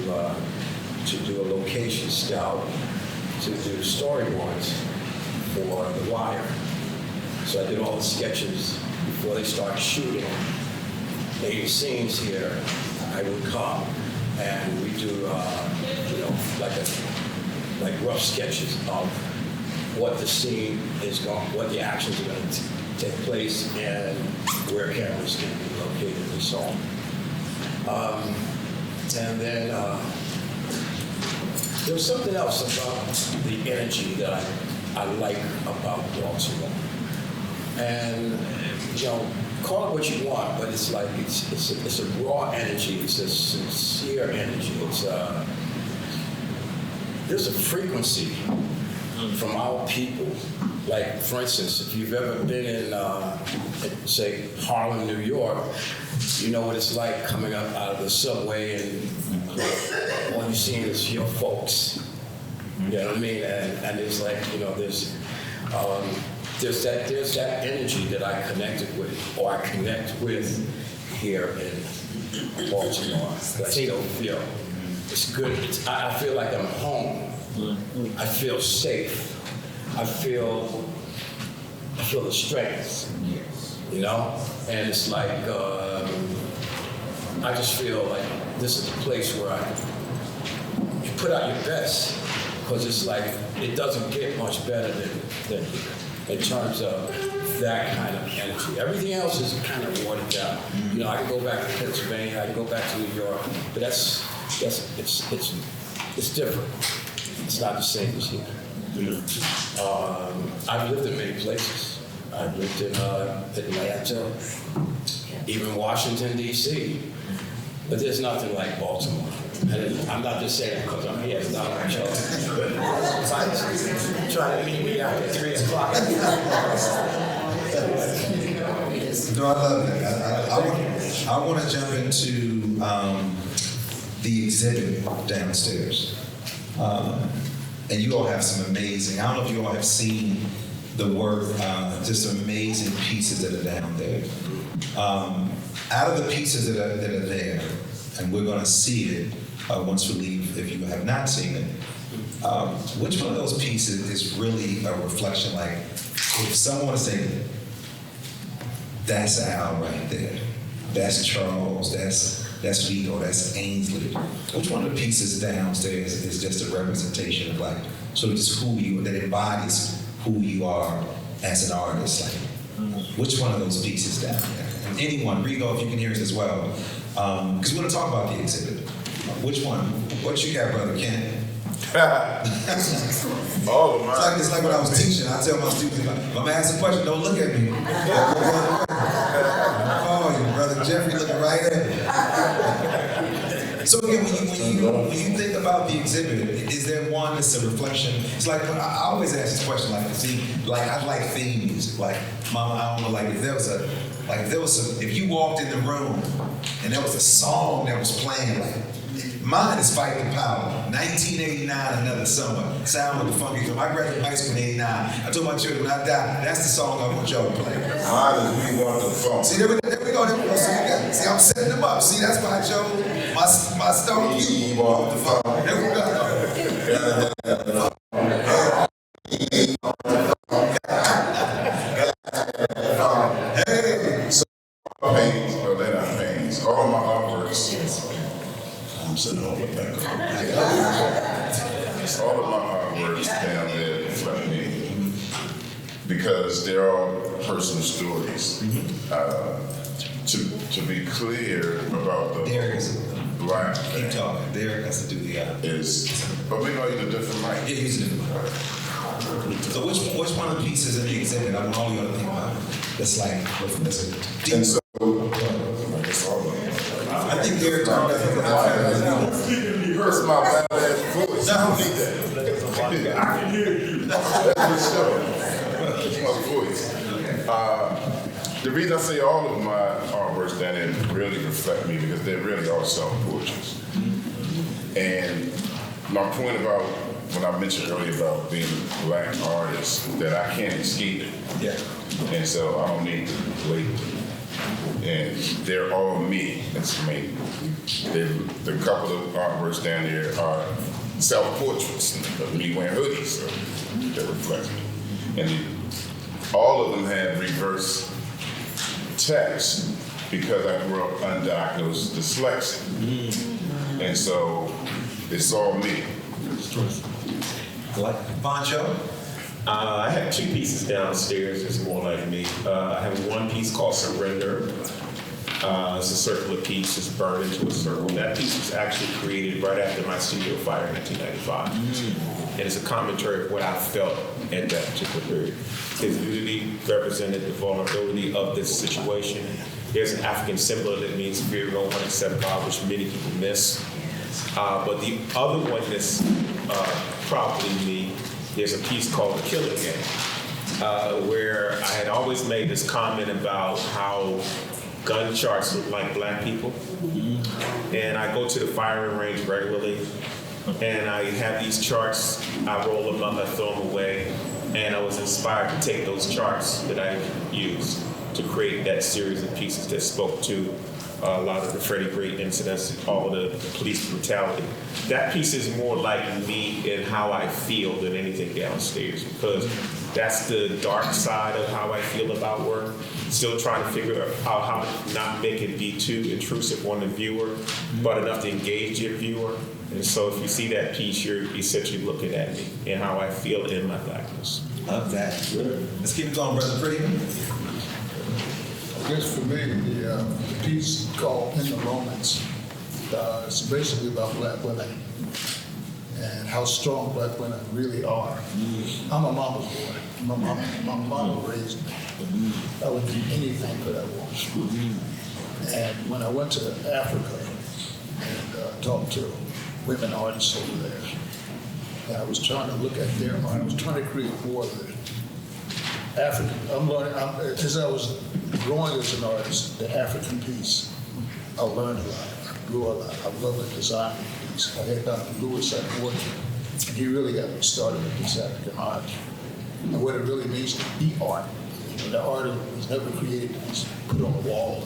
L: do a location scout to do storyboards for The Wire. So I did all the sketches before they started shooting 80 scenes here. I would come and we do, like rough sketches of what the scene is going, what the actions are going to take place, and where cameras can be located and so on. And then there was something else about the energy that I like about Baltimore. And call it what you want, but it's like it's a raw energy. It's a sincere energy. It's there's a frequency from our people. Like, for instance, if you've ever been in, say, Harlem, New York, you know what it's like coming up out of the subway and all you're seeing is your folks. You know what I mean? And it's like, there's that energy that I connected with, or I connect with here in Baltimore. That I still feel. It's good. I feel like I'm home. I feel safe. I feel the strength, and it's like I just feel like this is a place where you put out your best, because it's like, it doesn't get much better than here in terms of that kind of energy. Everything else is kind of watered down. You know, I can go back to Pennsylvania, I can go back to New York, but it's different. It's not the same as here. I've lived in many places. I've lived in Atlanta, even Washington, D.C., but there's nothing like Baltimore. And I'm not just saying because I'm here. It's not my show. Trying to meet me out at 3 o'clock.
D: No, I love that. I want to jump into the exhibit downstairs. And you all have some amazing, I don't know if you all have seen the work, just amazing pieces that are down there. Out of the pieces that are there, and we're going to see it once we leave, if you have not seen it, which one of those pieces is really a reflection, like, if someone was saying, that's Al right there, that's Charles, that's Vito, that's Ainsley. Which one of the pieces downstairs is just a representation of, like, sort of just who you, that embodies who you are as an artist? Like, which one of those pieces down there? And anyone, Rigo, if you can hear us as well, because we're going to talk about the exhibit. Which one? What you got, Brother Ken?
H: All of mine.
D: It's like when I was teaching, I tell my students, if I'm asking a question, don't look at me. Oh, Brother Jeffrey looking right at me. So again, when you think about the exhibit, is there one that's a reflection? It's like, I always ask this question, like, see, like, I like theme music. Like, Mama, I don't know, like, if you walked in the room and there was a song that was playing, like, mine is Fight the Power, 1989, Another Summer, Sound of the Funky Drum. I graduated high school in 89. I told my children when I die, that's the song I want y'all to play.
H: Mine is We Want the Funk.
D: See, there we go. See, I'm setting them up. See, that's why I chose my stone.
H: We Want the Funk.
D: There we go.
H: Hey, so paintings, no, they're not paintings. All my artworks. I'm sitting all the way back. All of my artworks down there reflect me because they're all personal stories. To be clear about the black
D: Keep talking. Derek has to do the
H: but we know you're a different mic.
D: Yeah, he's a different mic. So which one of the pieces in the exhibit I want all you to think about? That's like, that's a deep.
H: And so, I guess all of them.
D: I think Derek turned up.
H: That's my bad ass voice.
D: No.
H: I don't need that. I can hear you. That's for sure. That's my voice. The reason I say all of my artworks down there really reflect me because they really are self-portraits. And my point about when I mentioned earlier about being a black artist, that I can't escape it.
D: Yeah.
H: And so I don't need to label it. And they're all me. It's me. The couple of artworks down there are self-portraits of me wearing hoodies that reflect me. And all of them have reverse text because I grew up undiagnosed dyslexic. And so it's all me.
D: Like Poncho?
I: I have two pieces downstairs. It's more like me. I have one piece called Surrender. It's a circular piece. It's burned into a circle. That piece was actually created right after my studio fire in 1995. And it's a commentary of what I felt at that particular period. His nudity represented the vulnerability of this situation. There's an African symbol that means fear no one except God, which many people miss. But the other one that's probably me, there's a piece called The Killing Game, where I had always made this comment about how gun charts look like black people. And I go to the firing range regularly, and I have these charts, I roll them up, I throw them away, and I was inspired to take those charts that I used to create that series of pieces that spoke to a lot of the Freddie Gray incidents, all the police brutality. That piece is more like me and how I feel than anything downstairs, because that's the dark side of how I feel about work. Still trying to figure out how to not make it be too intrusive on the viewer, but enough to engage your viewer. And so if you see that piece, you're essentially looking at me and how I feel in my blackness.
D: Love that. Let's keep it going, Brother Pretty.
J: I guess for me, the piece called In the Moments, it's basically about black women and how strong black women really are. I'm a mama's boy. My mama raised me. I would do anything for that woman. And when I went to Africa and talked to women artists over there, and I was trying to look at their art, I was trying to create more of the African. I'm learning, as I was growing as an artist, the African piece, I learned a lot. I grew a lot. I love the design piece. I had Dr. Lewis at Portrait, and he really got me started with this African art and what it really means to be art. The art was never created to be put on a wall,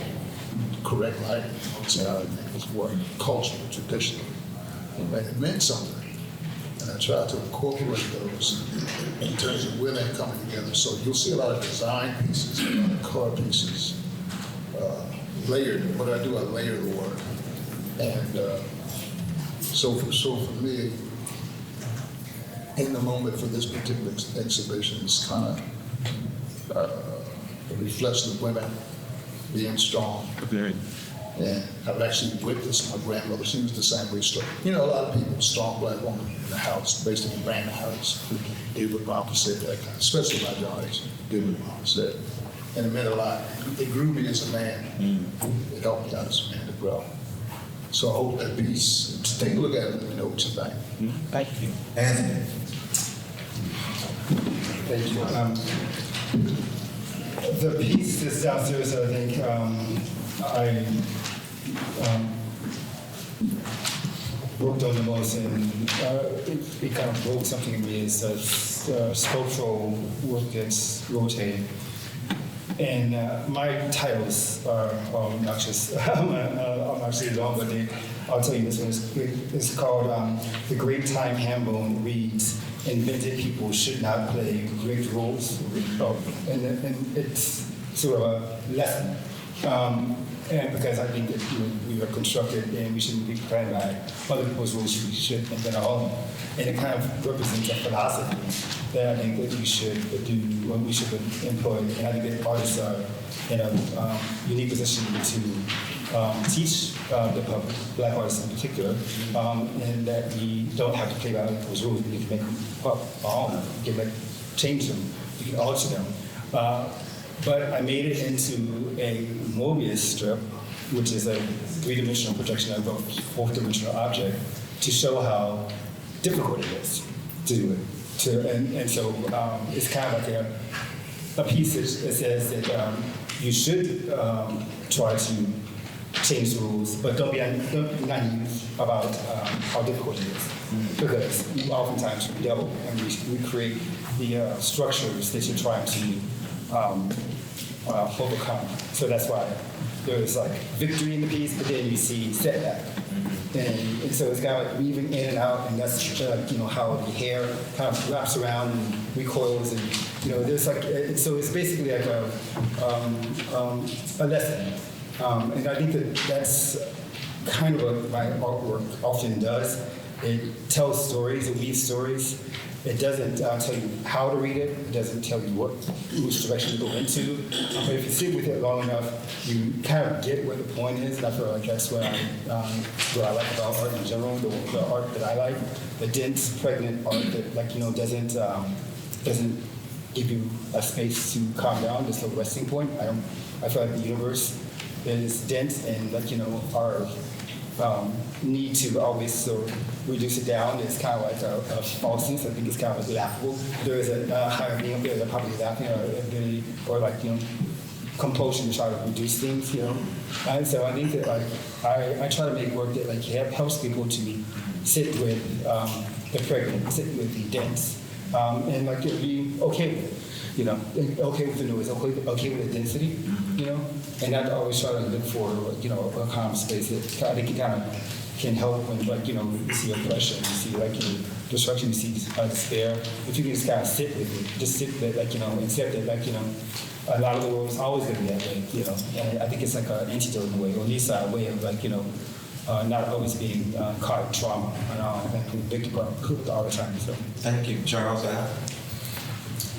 J: correct lighting. So I think it was more cultural, traditional. And it meant something. And I tried to incorporate those in terms of where they're coming together. So you'll see a lot of design pieces, a lot of color pieces, layered. What I do, I layer the work. And so for me, in the moment for this particular exhibition is kind of reflects the women being strong.
K: Very.
J: And I've actually witnessed my grandmother. She was the same way strong. You know, a lot of people, strong black woman in the house, basically ran the house, did what Mama said, that kind of, especially my generation, did what Mama said. And it meant a lot. It grew me as a man. It helped me out as a man to grow. So I hope that piece, take a look at it and let me know what you think.
K: Thank you.
D: Anthony.
K: Thank you. The piece that's downstairs, I think, I worked on the most, and it kind of broke something in me. It's a sculptural work that's rotating. And my titles are obnoxious. I'm actually long, but I'll tell you this one. It's called The Great Time Hambone Reads, Invented People Should Not Play Great Roles. And it's sort of a lesson. And because I think that we are constructed and we shouldn't be planned by other people's rules, we should invent our own. And it kind of represents a philosophy that I think that we should do, when we should employ. And I think that artists are in a unique position to teach the public, black artists in particular, and that we don't have to play by other people's rules. We can make them up our own. We can change them. We can alter them. But I made it into a Mobius strip, which is a three-dimensional projection of a fourth-dimensional object, to show how difficult it is to do it. And so it's kind of like a piece that says that you should try to change the rules, but don't be naive about how difficult it is. Because we oftentimes rebel and we create the structures that you're trying to overcome. So that's why there's like victory in the piece, but then you see setback. And so it's kind of like weaving in and out, and that's how the hair kind of wraps around and recoils, and there's like so it's basically like a lesson. And I think that that's kind of what my artwork often does. It tells stories, it weaves stories. It doesn't tell you how to read it. It doesn't tell you which direction to go into. But if you sit with it long enough, you kind of get where the point is. And I feel like that's what I like about art in general. The art that I like, the dense, pregnant art that doesn't give you a space to calm down. There's no resting point. I feel like the universe is dense, and our need to always sort of reduce it down is kind of like a falseness. I think it's kind of like laughable. There is a higher being up there that probably laughing or compulsion to try to reduce things, And so I think that I try to make work that helps people to sit with the pregnant, sit with the dense, And like it'll be okay with it, you know, and okay with the noise, okay with the density, you know, and I always try to look for, you know, a calm space that I think it kind of can help when, like, you know, you see oppression, you see, like, you know, destruction, you see despair. If you can just kind of sit with it, just sit there, like, you know, accept it, like, you know, a lot of the world is always going to be that way, you know, and I think it's like an antidote in a way, or at least a way of, like, you know, not always being caught in trauma and like victim all the time. So.
N: Thank you, Charles.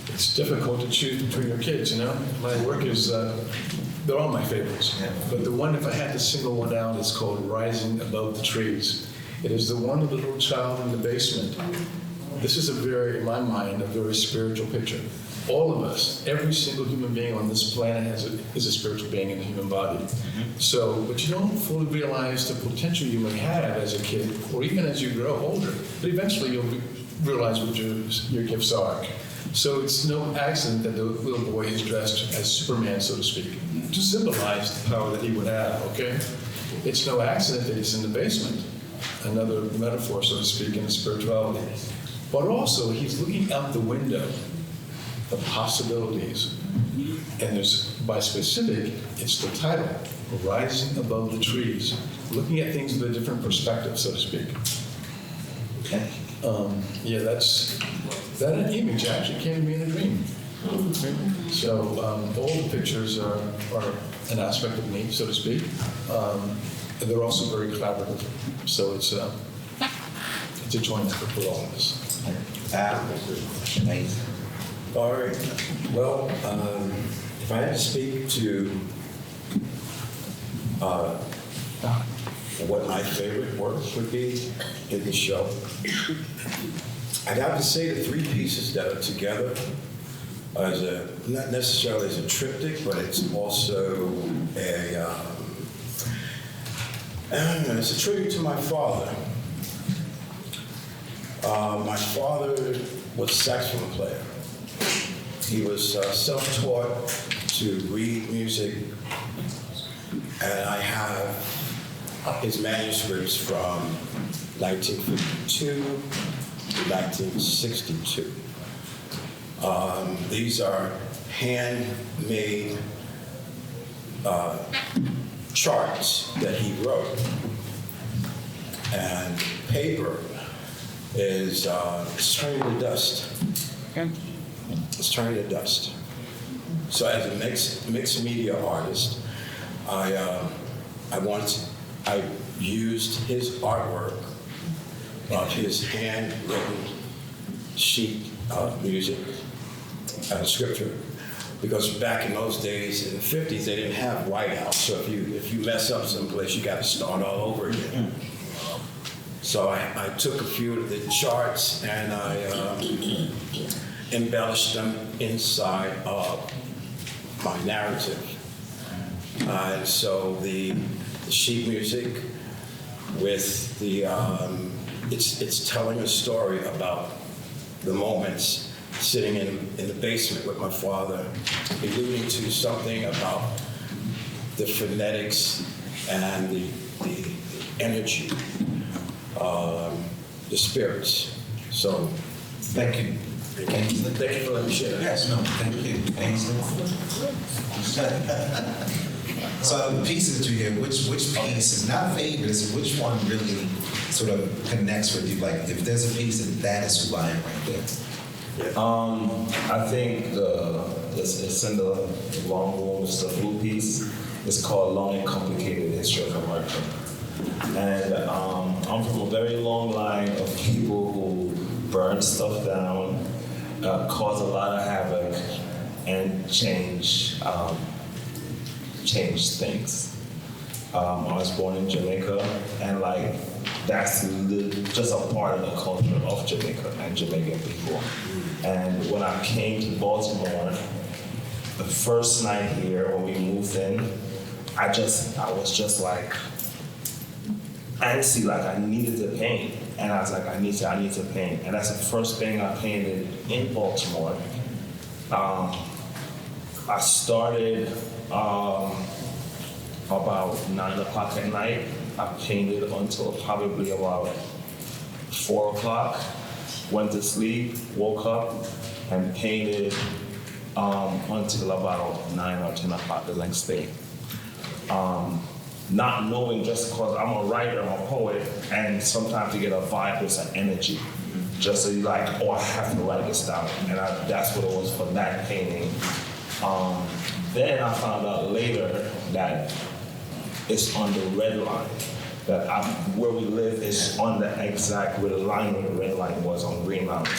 M: It's difficult to choose between your kids, you know? My work is, they're all my favorites.
N: Yeah.
M: But the one, if I had to single one out, is called Rising Above the Trees. It is the one of the little child in the basement. This is in my mind, a very spiritual picture. All of us, every single human being on this planet is a spiritual being in a human body. So, but you don't fully realize the potential you may have as a kid, or even as you grow older. But eventually you'll realize what your gifts are. So it's no accident that the little boy is dressed as Superman, so to speak, to symbolize the power that he would have, okay? It's no accident that he's in the basement, another metaphor, so to speak, in spirituality. But also, he's looking out the window of possibilities. And there's, by specific, it's the title, Rising Above the Trees, looking at things with a different perspective, so to speak.
N: Okay.
M: Yeah, that image actually came to me in a dream. So all the pictures are an aspect of me, so to speak. And they're also very collaborative. So it's a joint effort for all of us.
N: Amazing.
L: All right. Well, if I had to speak to what my favorite work would be in the show, I'd have to say the three pieces that are together as not necessarily as a triptych, but it's also it's a tribute to my father. My father was a saxophone player. He was self-taught to read music, and I have his manuscripts from 1952 to 1962. These are handmade charts that he wrote, and paper is it's turning to dust. It's turning to dust. So as a mixed media artist, I used his artwork of his handwritten sheet music scripture, because back in those days in the 50s they didn't have whiteout. So if you mess up someplace, you got to start all over again. So I took a few of the charts and I embellished them inside of my narrative. And so the sheet music with the it's telling a story about the moments sitting in the basement with my father, alluding to something about the phonetics and the energy, the spirits. So,
N: Thank you.
L: thank you for letting me share that.
N: Yes, no, thank you. So the pieces that you hear, which piece is not favorites, which one really sort of connects with you? Like if there's a piece that is who I am right there.
E: I think it's in the long room. It's the blue piece. It's called "Long and Complicated History of America." And I'm from a very long line of people who burn stuff down, cause a lot of havoc, and change things. I was born in Jamaica, and like that's just a part of the culture of Jamaica and Jamaican people. And when I came to Baltimore, the first night here when we moved in, I was just like antsy, like I needed to paint. And I was like, I need to paint. And that's the first thing I painted in Baltimore. I started about 9 o'clock at night. I painted until probably about 4 o'clock. went to sleep, woke up, and painted until about 9 or 10 o'clock the next day. Not knowing, just because I'm a writer, I'm a poet, and sometimes you get a vibe, it's an energy. Just so you're like, oh, I have to write this down. And that's what it was for that painting. Then I found out later that it's on the red line. That where we live is on the exact where the line where the red line was on Green Mountain.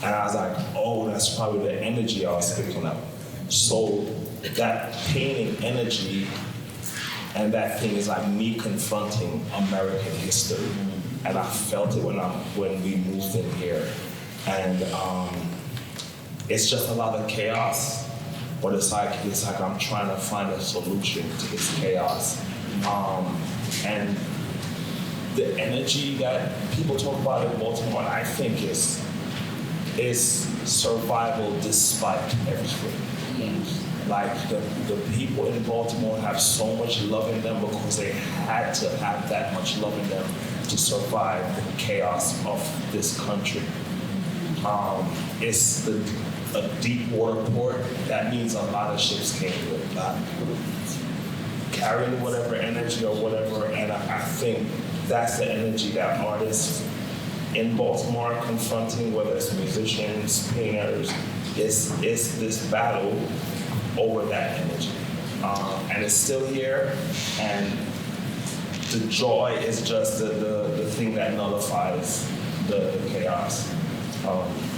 E: And I was like, oh, that's probably the energy I was picking up. So that painting energy and that thing is like me confronting American history. And I felt it when we moved in here. And it's just a lot of chaos, but it's like I'm trying to find a solution to this chaos. And the energy that people talk about in Baltimore, I think is survival despite everything.
F: Yes.
E: Like the people in Baltimore have so much love in them because they had to have that much love in them to survive the chaos of this country. It's a deep water port. That means a lot of ships came to it, carrying whatever energy or whatever, and I think that's the energy that artists in Baltimore are confronting, whether it's musicians, painters, it's this battle over that energy. And it's still here, and the joy is just the thing that nullifies the chaos.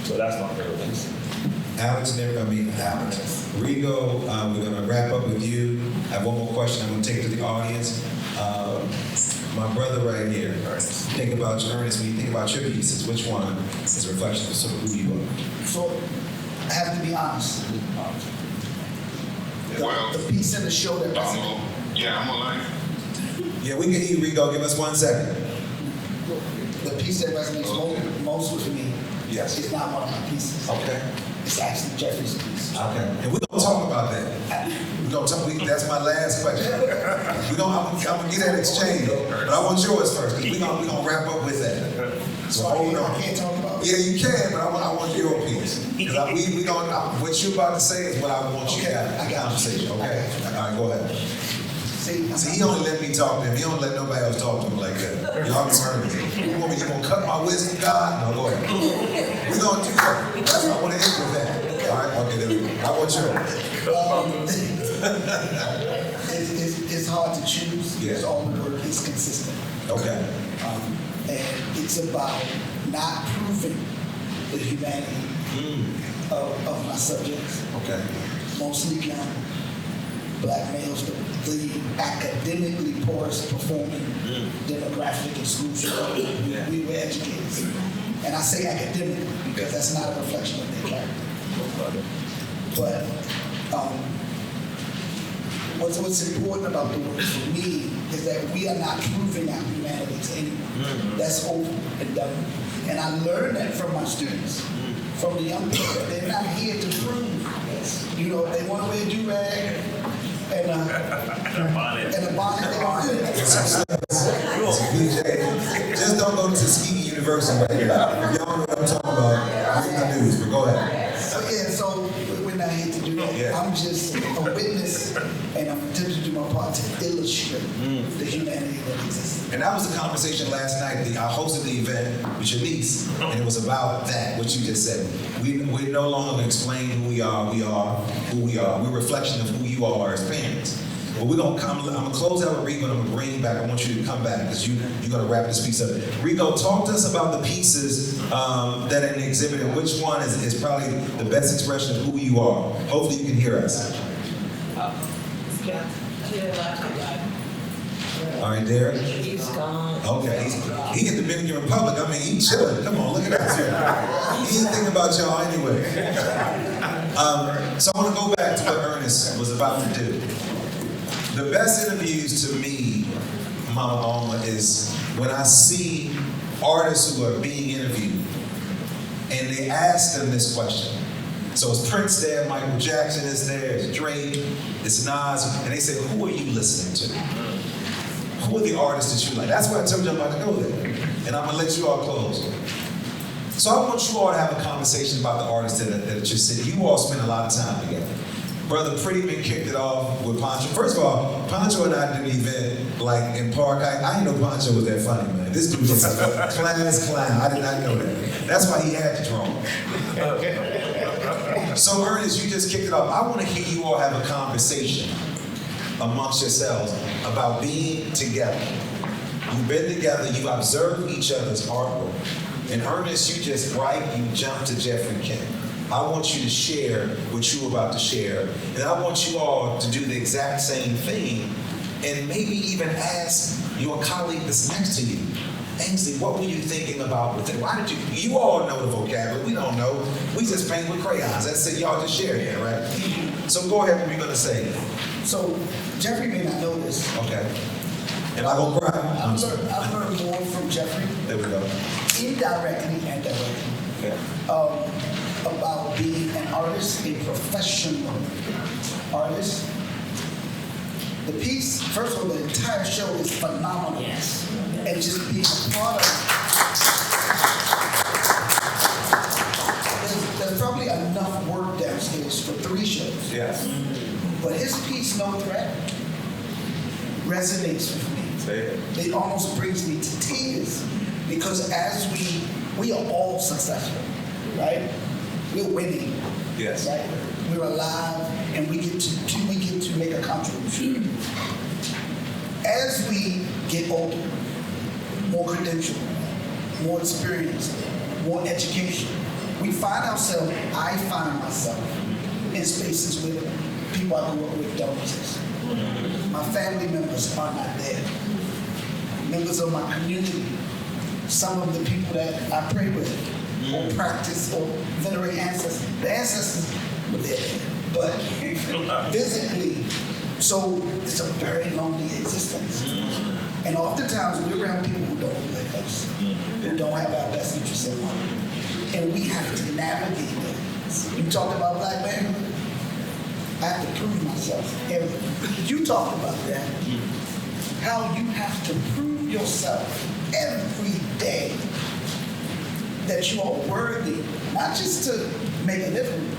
E: So that's my favorite piece.
N: Alex, Rigo, we're going to wrap up with you. I have one more question I'm going to take to the audience. My brother right here, think about your Ernest, when you think about your pieces, which one is a reflection of sort of who you are?
G: So, I have to be honest. The piece in the show that resonates.
H: Yeah, I'm online.
N: Yeah, we can hear you, Rigo. Give us 1 second.
G: The piece that resonates most with me is not one of my pieces.
N: Okay.
G: It's actually Jeffrey's piece.
N: Okay. And we're going to talk about that. That's my last question. I'm going to get that exchange, but I want yours first, because we're going to wrap up with that. So hold on.
G: I can't talk about it.
N: Yeah, you can, but I want your piece. Because what you're about to say is what I want you to have a conversation, okay? All right, go ahead. See, he only let me talk to him. He don't let nobody else talk to him like that. Y'all can learn it. You gonna cut my wisdom, God? No, go ahead. We're gonna do that. That's what I want to end with that. All right, okay, there we go. I want yours.
G: It's hard to choose.
N: Yeah.
G: Because all the work is consistent.
N: Okay.
G: And it's about not proving the humanity of my subjects.
N: Okay.
G: Mostly young black males, the academically poorest performing demographic in school. We were educators. And I say academically because that's not a reflection of their character. But what's important about the work for me is that we are not proving our humanity to anyone. That's over and done. And I learned that from my students, from the young people. They're not here to prove. You know, if they want to wear a do-rag and a bonnet, they don't do it.
N: Just don't go to Tuskegee University right here. If y'all know what I'm talking about, read the news, but go ahead.
G: So we're not here to do that.
N: Yeah.
G: I'm just a witness, and I'm attempting to do my part to illustrate the humanity that exists.
N: And that was the conversation last night. I hosted the event with your niece, and it was about that, what you just said. We're no longer explaining who we are. We are who we are. We're a reflection of who you are as parents. But we're gonna come. I'm gonna close out with Rigo, and I'm gonna bring you back. I want you to come back because you're gonna wrap this piece up. Rigo, talk to us about the pieces that are in the exhibit, and which one is probably the best expression of who you are. Hopefully, you can hear us. All right, Derek.
C: He's gone.
N: Okay, he in the Dominican Republic. I mean, he chilling. Come on, look at that. He ain't thinking about y'all anyway. So I want to go back to what Ernest was about to do. The best interviews to me, Mama Alma, is when I see artists who are being interviewed and they ask them this question. So it's Prince there, Michael Jackson is there, it's Drake, it's Nas, and they say, who are you listening to? Who are the artists that you like? That's why I told you I'm about to go there. And I'm gonna let you all close. So I want you all to have a conversation about the artists that you're sitting. You all spend a lot of time together. Brother Prettyman kicked it off with Poncho. First of all, Poncho and I did an event like in Park. I didn't know Poncho was that funny, man. This dude is a class clown. I did not know that. That's why he had the drone. So Ernest, you just kicked it off. I want to hear you all have a conversation amongst yourselves about being together. You've been together, you've observed each other's artwork. And Ernest, you just you jumped to Jeffrey Kent. I want you to share what you were about to share. And I want you all to do the exact same thing and maybe even ask your colleague that's next to you, Ainsley, what were you thinking about with it? Why did you all know the vocabulary, we don't know. We just paint with crayons. That's it, y'all just share here, right? So go ahead, what are you gonna say?
G: So Jeffrey may not know this.
N: Okay. And I go cry.
G: I've learned more from Jeffrey.
N: There we go.
G: Indirectly and directly.
N: Okay.
G: About being an artist, a professional artist. The piece, first of all, the entire show is phenomenal.
C: Yes.
G: And just being a part of it. There's probably enough work downstairs for 3 shows.
N: Yes.
G: But his piece, No Threat, resonates with me.
N: Say it.
G: It almost brings me to tears because as we are all successful, right? We're winning.
N: Yes.
G: Right? We're alive and we get to make a contribution. As we get older, more credentialed, more experience, more education, I find myself in spaces where people I grew up with don't exist. My family members are not there. Members of my community, some of the people that I pray with, or practice, or venerate ancestors. The ancestors were there, but physically, so it's a very lonely existence. And oftentimes we're around people who don't look like us, who don't have our best interests in mind. And we have to navigate that. You talked about black manhood. I have to prove myself. You talked about that. How you have to prove yourself every day that you are worthy, not just to make a living,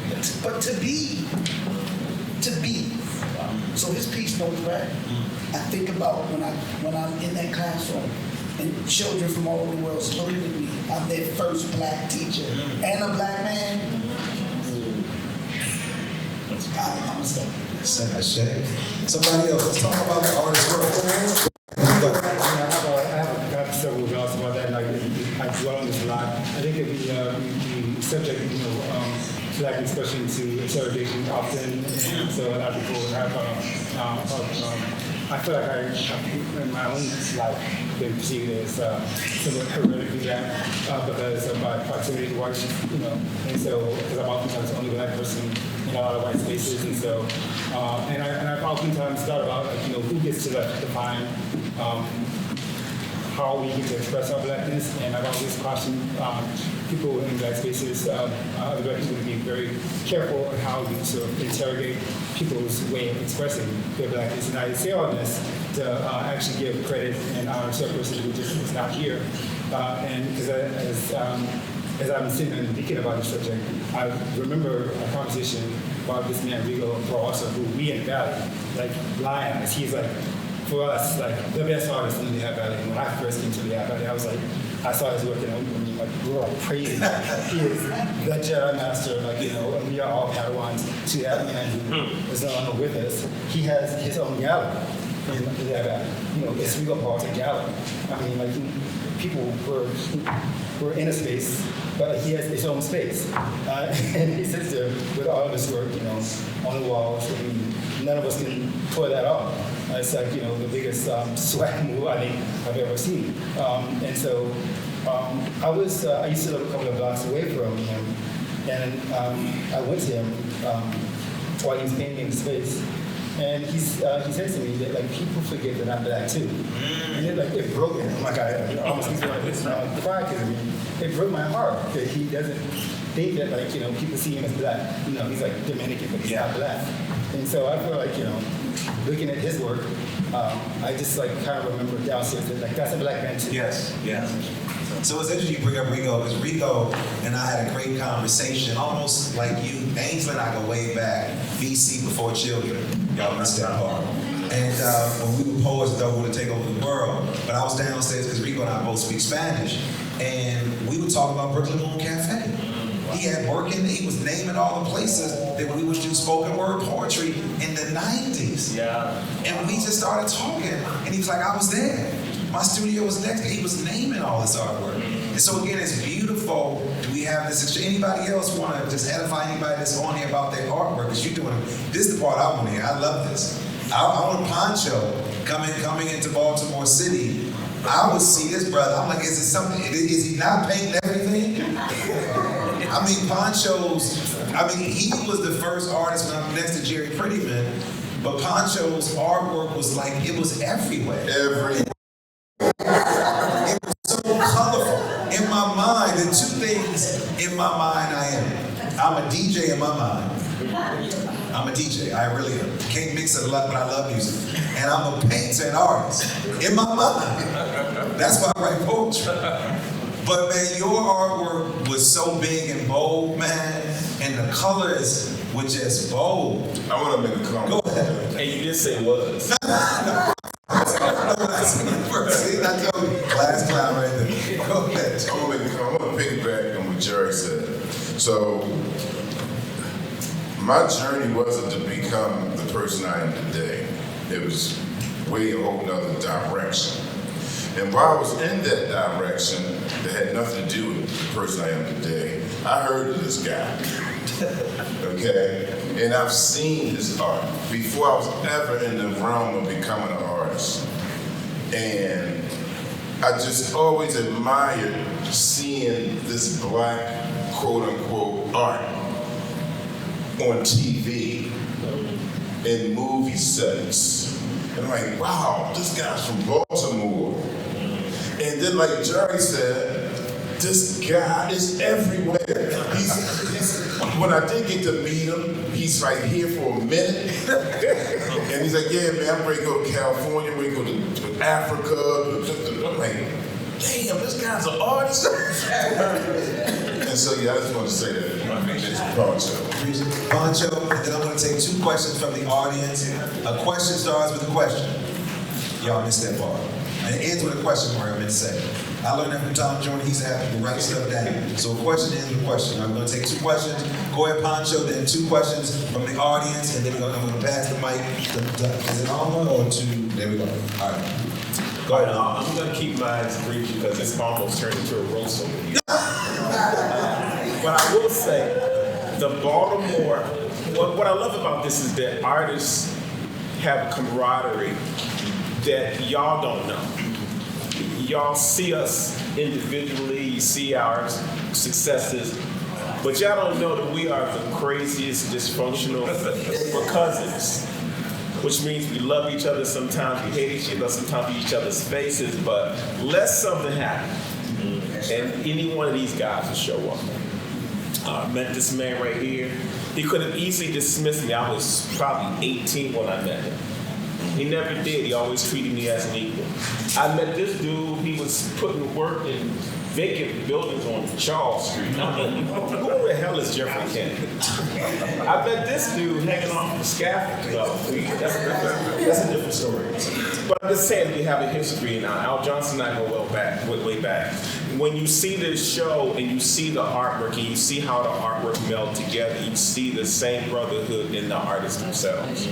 G: but to be. So his piece, No Threat, I think about when I'm in that classroom and children from all over the world looking at me. I'm their first black teacher and a black man. I'm a step.
N: Somebody else, let's talk about the artist work.
K: I have several thoughts about that. Like, I dwell on this a lot. I think that the subject, black expression to interrogation often, and so a lot of people have. I feel like I in my own life been perceived as somewhat heroically black because of my proximity to white, and so because I'm oftentimes the only black person in a lot of white spaces, and so and I've oftentimes thought about who gets to define how we get to express our blackness, and I've always cautioned people in black spaces, other black people, to be very careful on how you sort of interrogate people's way of expressing their blackness. And I say all this to actually give credit and honor to a person who just is not here. And because as I'm sitting and thinking about this subject, I remember a conversation about this man, Rigo Rosa, who we in the Valley, like Lions, he's like, for us, like the best artist in the Lehigh Valley. And when I first came to the Lehigh Valley, I was like, I saw his work, and we were like crazy. He is the Jedi Master, and we are all Padawans to that man who is no longer with us. He has his own gallery in the Lehigh Valley. It's Rigo Paul's gallery. I mean, people were in a space, but he has his own space. And he sits there with all of his work, on the walls. I mean, none of us can pull that off. It's like, the biggest swag move I think I've ever seen. And so I used to live a couple of blocks away from him, and I went to him while he was painting in the space. And he said to me that people forget that I'm black too. And it broke me. Oh my God, I almost cry because it broke my heart that he doesn't think that people see him as black. He's like Dominican, but he's not black. And so I feel like looking at his work, I just kind of remember downstairs that that's a black man too.
N: Yes. So it's interesting you bring up Rico, because Rico and I had a great conversation, almost like you. Ainsley and I go way back, BC before children. Y'all missed that part. And when we were poets, though, we would take over the world. But I was downstairs because Rico and I both speak Spanish, and we would talk about Brooklyn Moon Cafe. He had work in, he was naming all the places that we would do spoken word poetry in the 90s.
E: Yeah.
N: And we just started talking, and he was like, I was there. My studio was next to, he was naming all this artwork. And so again, it's beautiful. We have this, anybody else want to just edify anybody that's on here about their artwork? Because you're doing, this is the part I want to hear. I love this. I want Poncho coming into Baltimore City. I would see this brother. I'm like, is it something, is he not painting everything? I mean, Poncho's, he was the first artist when I'm next to Jerry Prettyman, but Poncho's artwork was like, it was everywhere. It was so colorful. In my mind, the two things in my mind I'm a DJ in my mind. I'm a DJ, I really am. Can't mix it a lot, but I love music. And I'm a painter and artist in my mind. That's why I write poetry. But man, your artwork was so big and bold, man, and the colors were just bold.
H: I want to make a comment.
N: Go ahead.
I: And you did say was.
N: See, I told you, glass cloud right there. Go ahead.
H: I'm going to piggyback on what Jerry said. So, my journey wasn't to become the person I am today. It was way a whole nother direction. And while I was in that direction, that had nothing to do with the person I am today, I heard of this guy, okay? And I've seen his art before I was ever in the realm of becoming an artist. And I just always admired seeing this black, quote unquote, art on TV, in movie sets. And I'm like, wow, this guy's from Baltimore. And then, like Jerry said, this guy is everywhere. When I did get to meet him, he's right here for a minute. And he's like, yeah, man, I'm ready to go to California, I'm ready to go to Africa. I'm like, damn, this guy's an artist. And so, yeah, I just want to say that. It's Poncho.
N: Poncho, and then I'm going to take two questions from the audience. A question starts with a question. Y'all missed that part. And it ends with a question mark, I meant to say. I learned that from Tom Jordan. He's happy to write stuff down. So a question ends with a question. I'm going to take two questions. Go ahead, Poncho, then two questions from the audience, and then I'm going to pass the mic to, is it Alma or to, there we go. All right. Go ahead.
I: I'm going to keep mine brief because it's almost turned into a roast over here. But I will say, the Baltimore, what I love about this is that artists have a camaraderie that y'all don't know. Y'all see us individually, you see our successes, but y'all don't know that we are the craziest, dysfunctional, we're cousins. Which means we love each other sometimes, we hate each other sometimes, we each other's faces, but let something happen, and any one of these guys will show up. I met this man right here. He could have easily dismissed me. I was probably 18 when I met him. He never did. He always treated me as an equal. I met this dude. He was putting work in vacant buildings on Charles Street. I'm like, who the hell is Jeffrey Kennedy? I met this dude hanging off the scaffold. No, that's a different story. But I'm just saying we have a history now. Al Johnson and I go way back. When you see this show and you see the artwork and you see how the artwork meld together, you see the same brotherhood in the artists themselves.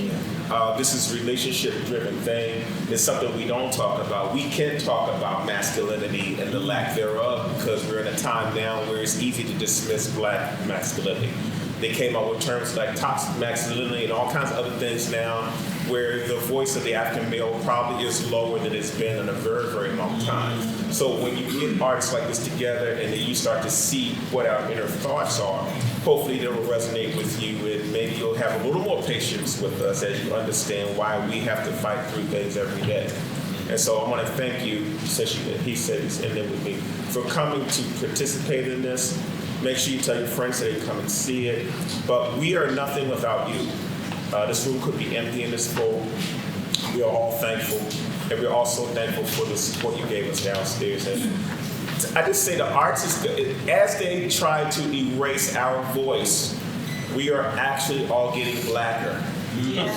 I: This is a relationship-driven thing. It's something we don't talk about. We can talk about masculinity and the lack thereof because we're in a time now where it's easy to dismiss black masculinity. They came up with terms like toxic masculinity and all kinds of other things now where the voice of the African male probably is lower than it's been in a very, very long time. So when you get artists like this together and then you start to see what our inner thoughts are, hopefully they will resonate with you and maybe you'll have a little more patience with us as you understand why we have to fight through things every day. And so I want to thank you, since he said he's in there with me, for coming to participate in this. Make sure you tell your friends so they come and see it. But we are nothing without you. This room could be empty and it's full. We are all thankful. And we're also thankful for the support you gave us downstairs. And I just say the arts is, as they try to erase our voice, we are actually all getting blacker. You can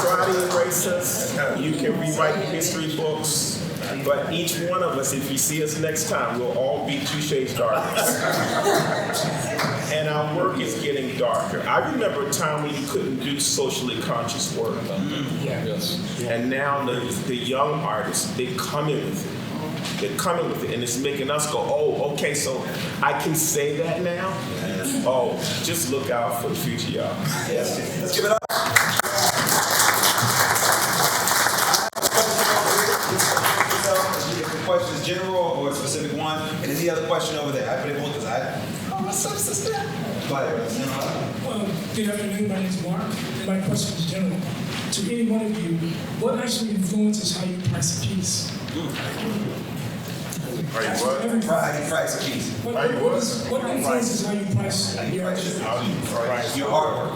I: try to erase us, you can rewrite history books, but each one of us, if you see us next time, we'll all be 2 shades darker. And our work is getting darker. I remember a time when you couldn't do socially conscious work.
M: Yes.
I: And now the young artists, they're coming with it. They're coming with it, and it's making us go, oh, okay, so I can say that now? Oh, just look out for the future, y'all.
N: Let's give it up. Questions general or a specific one, and any other question over there? I put it on because what's up, sister? Go ahead.
O: Good afternoon, my name is Mark, and my question is general. To any one of you, what actually influences how you price a piece?
H: How you what?
N: How you price a piece?
O: What influences how you price your
N: your artwork?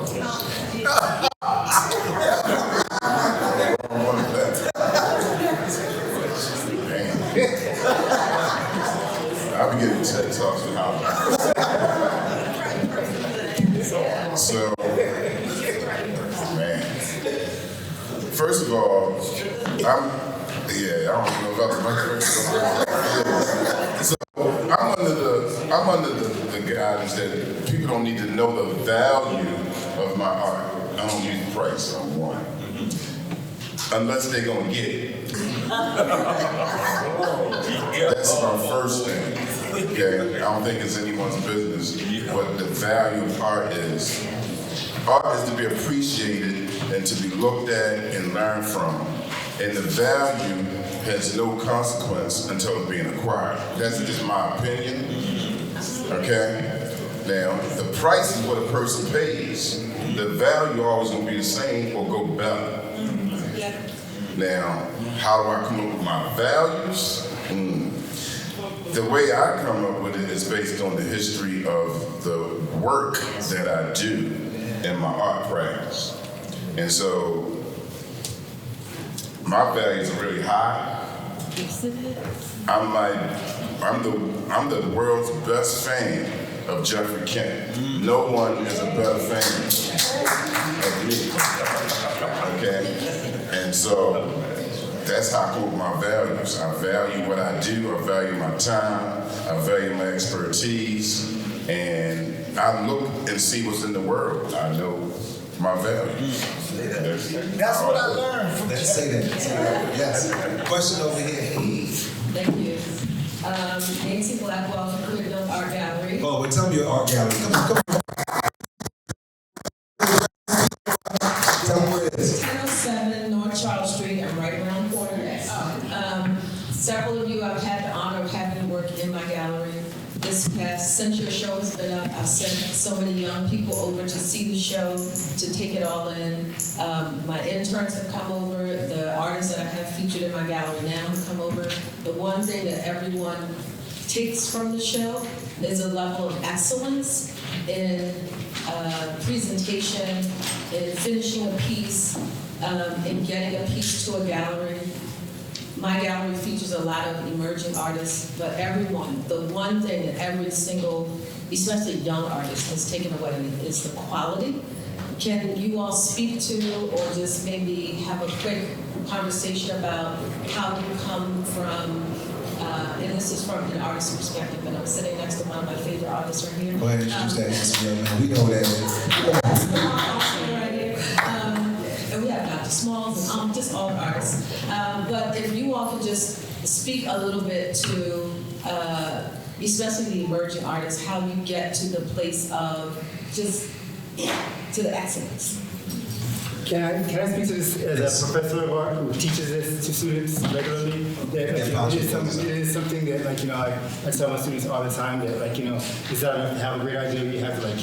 H: I'll be getting TED Talks with Howard. So, man. First of all, I don't know about the microphone. So I'm under the guidance that people don't need to know the value of my art. I don't use price on one. Unless they're gonna get it. That's my first thing. Okay, I don't think it's anyone's business what the value of art is. Art is to be appreciated and to be looked at and learned from. And the value has no consequence until it's being acquired. That's just my opinion. Okay? Now, the price is what a person pays. The value always gonna be the same or go better. Now, how do I come up with my values? The way I come up with it is based on the history of the work that I do in my art practice. And so, my values are really high. I'm the world's best fan of Jeffrey Kent. No one is a better fan of me. Okay? And so that's how I come up with my values. I value what I do, I value my time, I value my expertise, and I look and see what's in the world. I know my values.
N: That's what I learned from Let's say that. Yes. Question over here.
P: Thank you. Nancy Blackwell from Curated Art Gallery.
N: Oh, well, tell me your art gallery. Come on. Tell me where it is.
P: 1007 North Charles Street. I'm right around the corner. Several of you I've had the honor of having work in my gallery. Since your show has been up, I've sent so many young people over to see the show, to take it all in. My interns have come over, the artists that I have featured in my gallery now have come over. The one thing that everyone takes from the show is a level of excellence in presentation, in finishing a piece, in getting a piece to a gallery. My gallery features a lot of emerging artists, but everyone, the one thing that every single, especially young artist, has taken away is the quality. Can you all speak to, or just maybe have a quick conversation about how you come from, and this is from an artist's perspective, and I'm sitting next to one of my favorite artists right here.
N: Go ahead and introduce that Instagram, man. We know who that is.
P: Right here. And we have Dr. Smalls and just all the artists. But if you all could just speak a little bit to, especially the emerging artists, how you get to the place of just to the excellence.
K: Can I speak to this as a professor of art who teaches this to students regularly? That it is something that, like, I tell my students all the time that, like, it's not enough to have a great idea. You have to, like,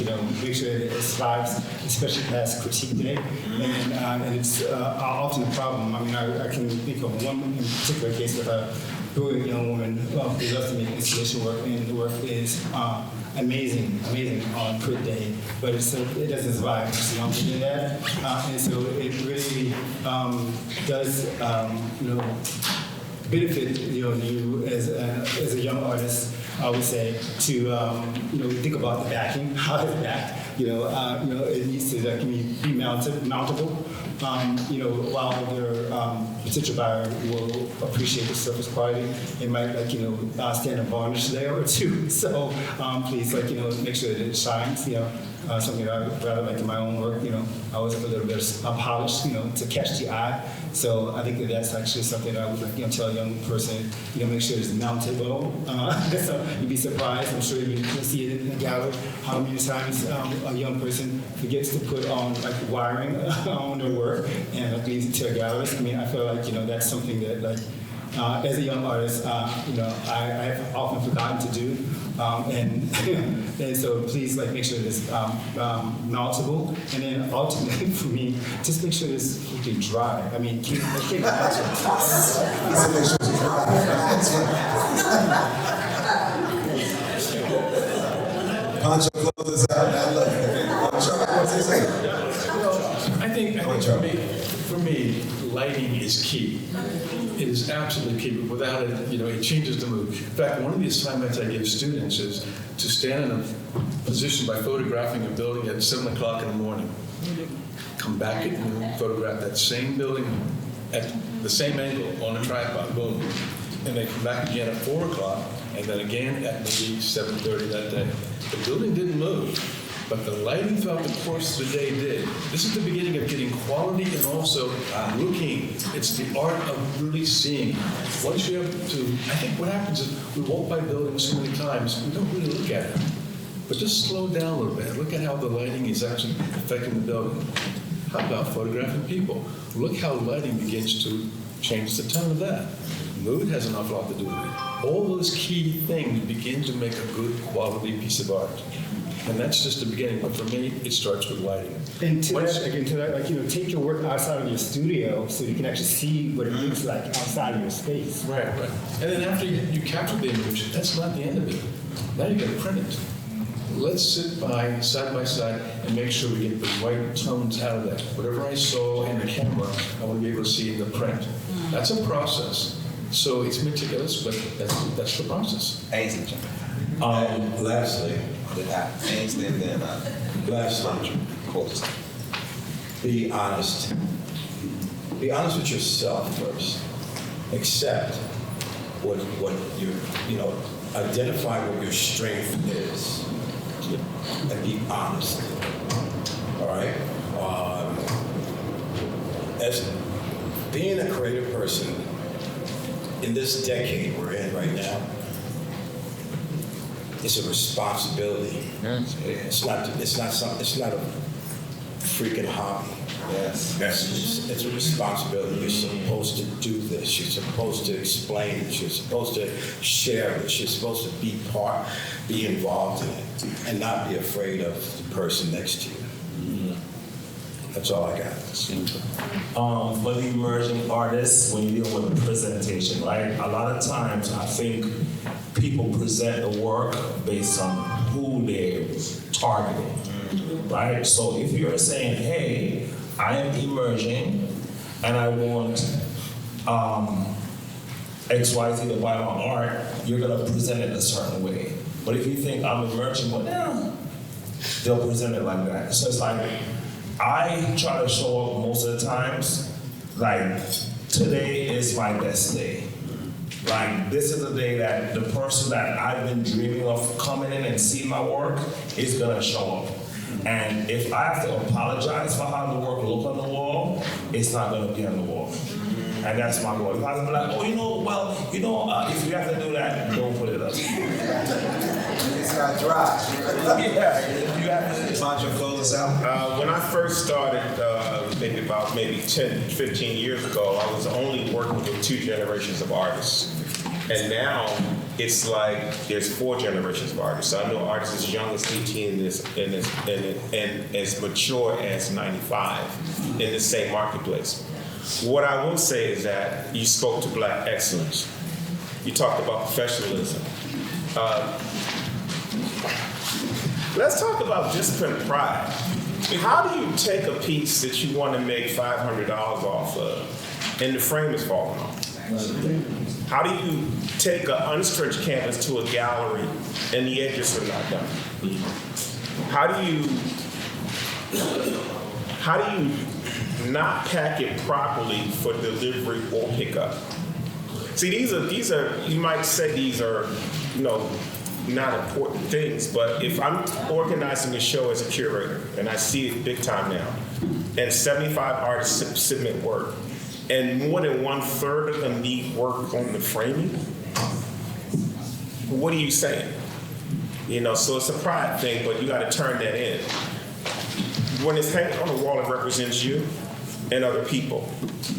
K: make sure that it survives, especially past critique day. And it's often a problem. I mean, I can think of one in particular case with a brilliant young woman who loves to make installation work, and the work is amazing on print day. But it doesn't survive much longer than that, and so it really does benefit you as a young artist. I would say to think about the backing, how it's backed. It needs to be mountable. While your potential buyer will appreciate the surface quality, it might stand a varnish layer or two. So please make sure that it shines. Something that I would rather like in my own work. I always have a little bit of polish, to catch the eye. So I think that's actually something that I would tell a young person. Make sure it's mounted well. So you'd be surprised. I'm sure you'll see it in the gallery how many times a young person forgets to put on wiring on their work and leaves it to a gallerist. I feel like that's something that as a young artist, I have often forgotten to do. And so please make sure that it's mountable, and then ultimately for me, just make sure it's freaking dry. Keep it natural.
N: Pancho, close this out. I love it. What's he saying?
M: I think for me, lighting is key. It is absolutely key, but without it, it changes the mood. In fact, one of the assignments I give students is to stand in a position by photographing a building at 7 o'clock in the morning. Come back at noon, photograph that same building at the same angle on a tripod, boom. And then come back again at 4 o'clock, and then again at maybe 7:30 that day. The building didn't move, but the lighting throughout the course of the day did. This is the beginning of getting quality and also looking. It's the art of really seeing. Once you have to, I think what happens is we walk by buildings so many times, we don't really look at it. But just slow down a little bit. Look at how the lighting is actually affecting the building. How about photographing people? Look how lighting begins to change the tone of that. Mood has an awful lot to do with it. All those key things begin to make a good quality piece of art. And that's just the beginning. But for me, it starts with lighting.
K: And to that, take your work outside of your studio so you can actually see what it looks like outside of your space.
M: Right. And then after you capture the image, that's not the end of it. Now you got to print it. Let's sit side by side, and make sure we get the right tones out of that. Whatever I saw in the camera, I want to be able to see in the print. That's a process. So it's meticulous, but that's the process.
N: Ainsley.
L: Lastly,
N: Ainsley and then
L: lastly, be honest. Be honest with yourself first. Accept what identify what your strength is, and be honest. All right. As being a creative person in this decade we're in right now, it's a responsibility. It's not a freaking hobby.
N: Yes.
L: It's a responsibility. You're supposed to do this. You're supposed to explain it. You're supposed to share it. You're supposed to be involved in it, and not be afraid of the person next to you. That's all I got.
E: For the emerging artists, when you deal with a presentation, right? A lot of times I think people present the work based on who they're targeting, right? So if you're saying, hey, I am emerging and I want XYZ to buy my art, you're gonna present it a certain way. But if you think I'm emerging, well, they'll present it like that. So it's like, I try to show up most of the times, like, today is my best day. Like, this is the day that the person that I've been dreaming of coming in and seeing my work is gonna show up. And if I have to apologize for how the work look on the wall, it's not gonna be on the wall. And that's my goal. If I have to be like, if you have to do that, don't put it up.
N: It's got dry.
E: Yeah, you have to.
N: Pancho, close us out.
I: When I first started, maybe 10, 15 years ago, I was only working with 2 generations of artists. And now it's like there's 4 generations of artists. I know artists as young as 18 and as mature as 95 in the same marketplace. What I will say is that you spoke to Black excellence. You talked about professionalism. Let's talk about discipline and pride. How do you take a piece that you want to make $500 off of and the frame is falling off? How do you take an unstretched canvas to a gallery and the edges are not done? How do you not pack it properly for delivery or pickup? See, these are you might say these are, not important things, but if I'm organizing a show as a curator, and I see it big time now, and 75 artists submit work, and more than 1/3 of them need work on the framing, what are you saying? So it's a pride thing, but you got to turn that in. When it's hanging on the wall, it represents you and other people.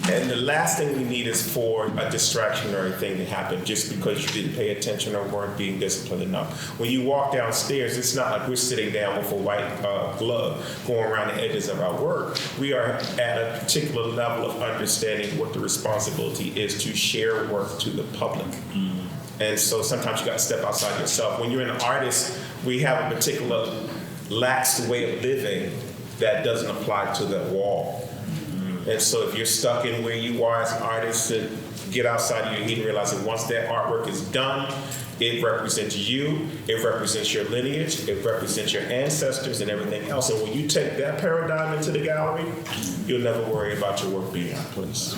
I: And the last thing we need is for a distraction or anything to happen just because you didn't pay attention or weren't being disciplined enough. When you walk downstairs, it's not like we're sitting down with a white glove going around the edges of our work. We are at a particular level of understanding what the responsibility is to share work to the public. And so sometimes you got to step outside yourself. When you're an artist, we have a particular lax way of living that doesn't apply to that wall. And so if you're stuck in where you are as an artist, to get outside of your head and realize that once that artwork is done, it represents you, it represents your lineage, it represents your ancestors and everything else. And when you take that paradigm into the gallery, you'll never worry about your work being out of place.